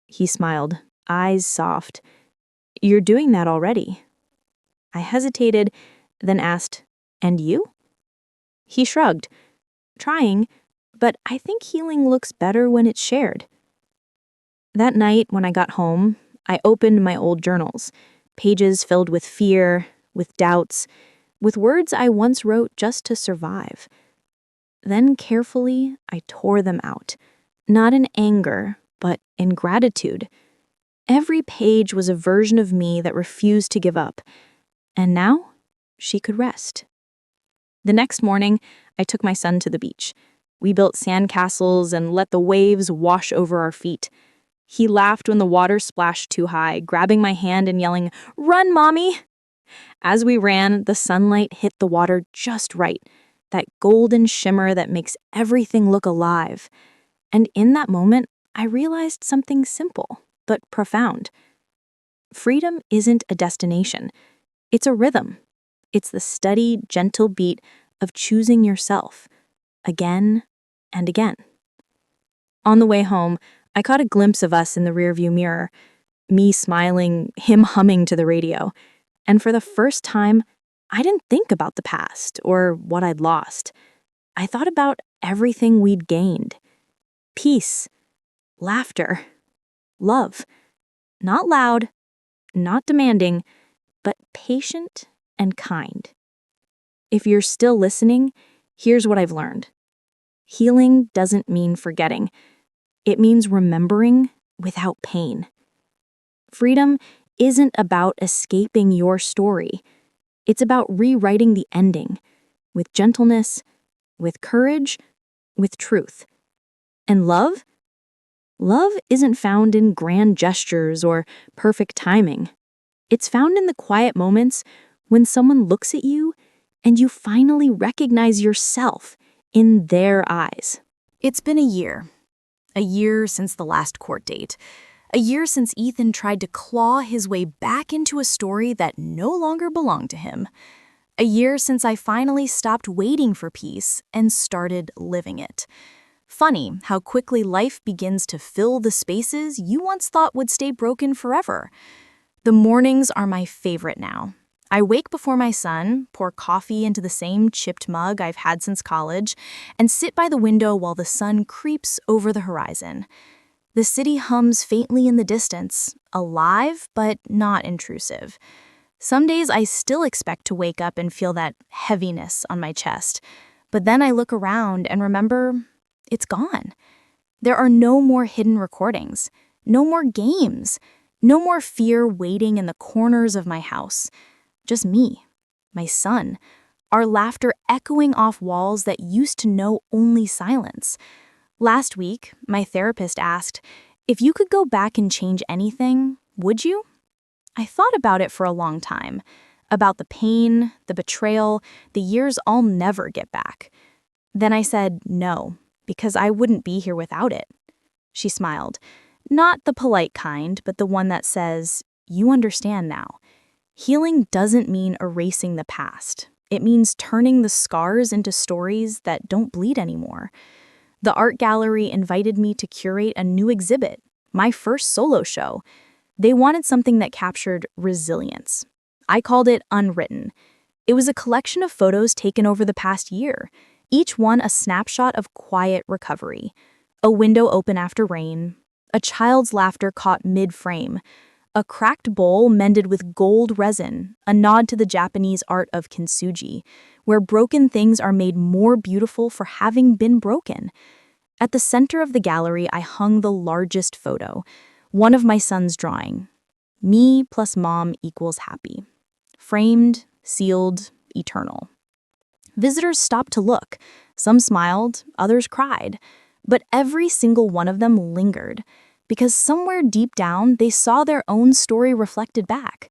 He smiled, eyes soft. "You're doing that already." I hesitated, then asked, "And you?" He shrugged, "Trying, but I think healing looks better when it's shared." That night, when I got home, I opened my old journals, pages filled with fear, with doubts, with words I once wrote just to survive. Then carefully, I tore them out, not in anger, but in gratitude. Every page was a version of me that refused to give up, and now she could rest. The next morning, I took my son to the beach. We built sandcastles and let the waves wash over our feet. He laughed when the water splashed too high, grabbing my hand and yelling, "Run, Mommy!" As we ran, the sunlight hit the water just right, that golden shimmer that makes everything look alive. And in that moment, I realized something simple, but profound. Freedom isn't a destination. It's a rhythm. It's the steady, gentle beat of choosing yourself, again and again. On the way home, I caught a glimpse of us in the rearview mirror, me smiling, him humming to the radio. And for the first time, I didn't think about the past or what I'd lost. I thought about everything we'd gained. Peace, laughter, love. Not loud, not demanding, but patient and kind. If you're still listening, here's what I've learned. Healing doesn't mean forgetting. It means remembering without pain. Freedom isn't about escaping your story. It's about rewriting the ending with gentleness, with courage, with truth. And love? Love isn't found in grand gestures or perfect timing. It's found in the quiet moments when someone looks at you and you finally recognize yourself in their eyes. It's been a year since the last court date, a year since Ethan tried to claw his way back into a story that no longer belonged to him, a year since I finally stopped waiting for peace and started living it. Funny how quickly life begins to fill the spaces you once thought would stay broken forever. The mornings are my favorite now. I wake before my son, pour coffee into the same chipped mug I've had since college, and sit by the window while the sun creeps over the horizon. The city hums faintly in the distance, alive but not intrusive. Some days I still expect to wake up and feel that heaviness on my chest, but then I look around and remember it's gone. There are no more hidden recordings, no more games, no more fear waiting in the corners of my house. Just me, my son, our laughter echoing off walls that used to know only silence. Last week, my therapist asked, "If you could go back and change anything, would you?" I thought about it for a long time, about the pain, the betrayal, the years I'll never get back. Then I said no, because I wouldn't be here without it. She smiled, not the polite kind, but the one that says, "You understand now." Healing doesn't mean erasing the past. It means turning the scars into stories that don't bleed anymore. The art gallery invited me to curate a new exhibit, my first solo show. They wanted something that captured resilience. I called it Unwritten. It was a collection of photos taken over the past year, each one a snapshot of quiet recovery. A window open after rain, a child's laughter caught mid-frame, a cracked bowl mended with gold resin, a nod to the Japanese art of kintsugi, where broken things are made more beautiful for having been broken. At the center of the gallery, I hung the largest photo, one of my son's drawing. Me plus mom equals happy. Framed, sealed, eternal. Visitors stopped to look. Some smiled, others cried. But every single one of them lingered, because somewhere deep down they saw their own story reflected back.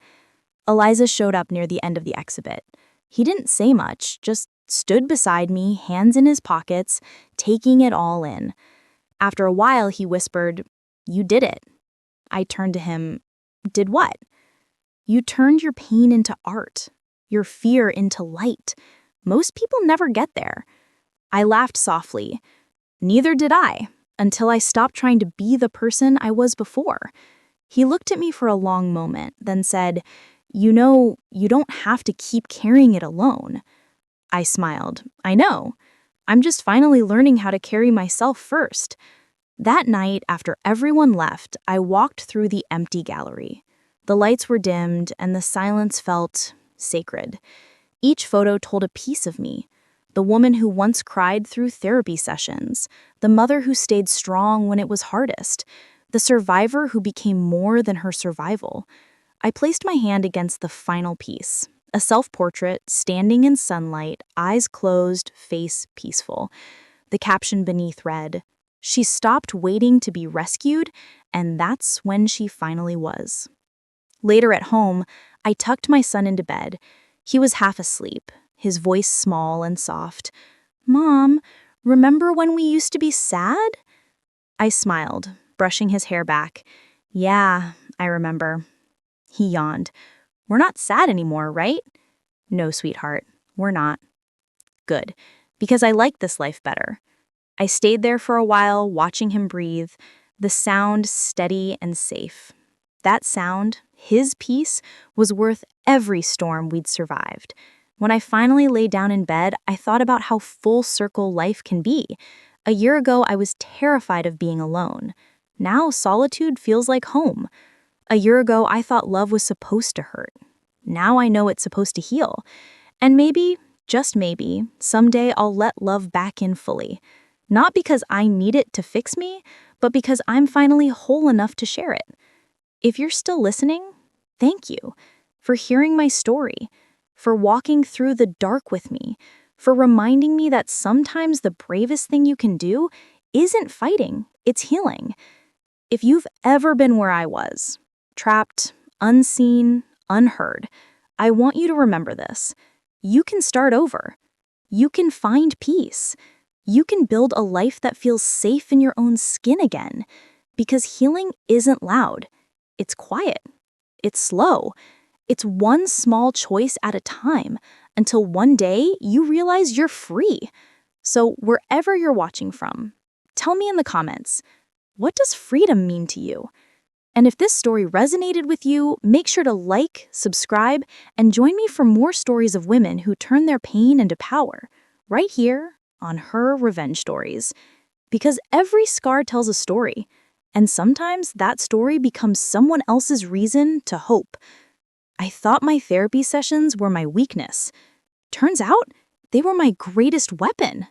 Eliza showed up near the end of the exhibit. He didn't say much, just stood beside me, hands in his pockets, taking it all in. After a while, he whispered, "You did it." I turned to him, "Did what?" "You turned your pain into art, your fear into light. Most people never get there." I laughed softly. Neither did I, until I stopped trying to be the person I was before. He looked at me for a long moment, then said, "You know, you don't have to keep carrying it alone." I smiled. "I know. I'm just finally learning how to carry myself first." That night, after everyone left, I walked through the empty gallery. The lights were dimmed, and the silence felt sacred. Each photo told a piece of me. The woman who once cried through therapy sessions, the mother who stayed strong when it was hardest, the survivor who became more than her survival. I placed my hand against the final piece, a self-portrait standing in sunlight, eyes closed, face peaceful. The caption beneath read, "She stopped waiting to be rescued, and that's when she finally was." Later at home, I tucked my son into bed. He was half asleep, his voice small and soft. "Mom, remember when we used to be sad?" I smiled, brushing his hair back. "Yeah, I remember." He yawned. "We're not sad anymore, right?" "No, sweetheart, we're not." Good, because I like this life better. I stayed there for a while, watching him breathe, the sound steady and safe. That sound, his peace, was worth every storm we'd survived. When I finally lay down in bed, I thought about how full circle life can be. A year ago, I was terrified of being alone. Now, solitude feels like home. A year ago, I thought love was supposed to hurt. Now I know it's supposed to heal. And maybe, just maybe, someday I'll let love back in fully. Not because I need it to fix me, but because I'm finally whole enough to share it. If you're still listening, thank you for hearing my story, for walking through the dark with me, for reminding me that sometimes the bravest thing you can do isn't fighting, it's healing. If you've ever been where I was, trapped, unseen, unheard, I want you to remember this. You can start over. You can find peace. You can build a life that feels safe in your own skin again. Because healing isn't loud. It's quiet. It's slow. It's one small choice at a time until one day you realize you're free. So wherever you're watching from, tell me in the comments, what does freedom mean to you? And if this story resonated with you, make sure to like, subscribe, and join me for more stories of women who turn their pain into power, right here on Her Revenge Stories. Because every scar tells a story, and sometimes that story becomes someone else's reason to hope. I thought my therapy sessions were my weakness. Turns out, they were my greatest weapon.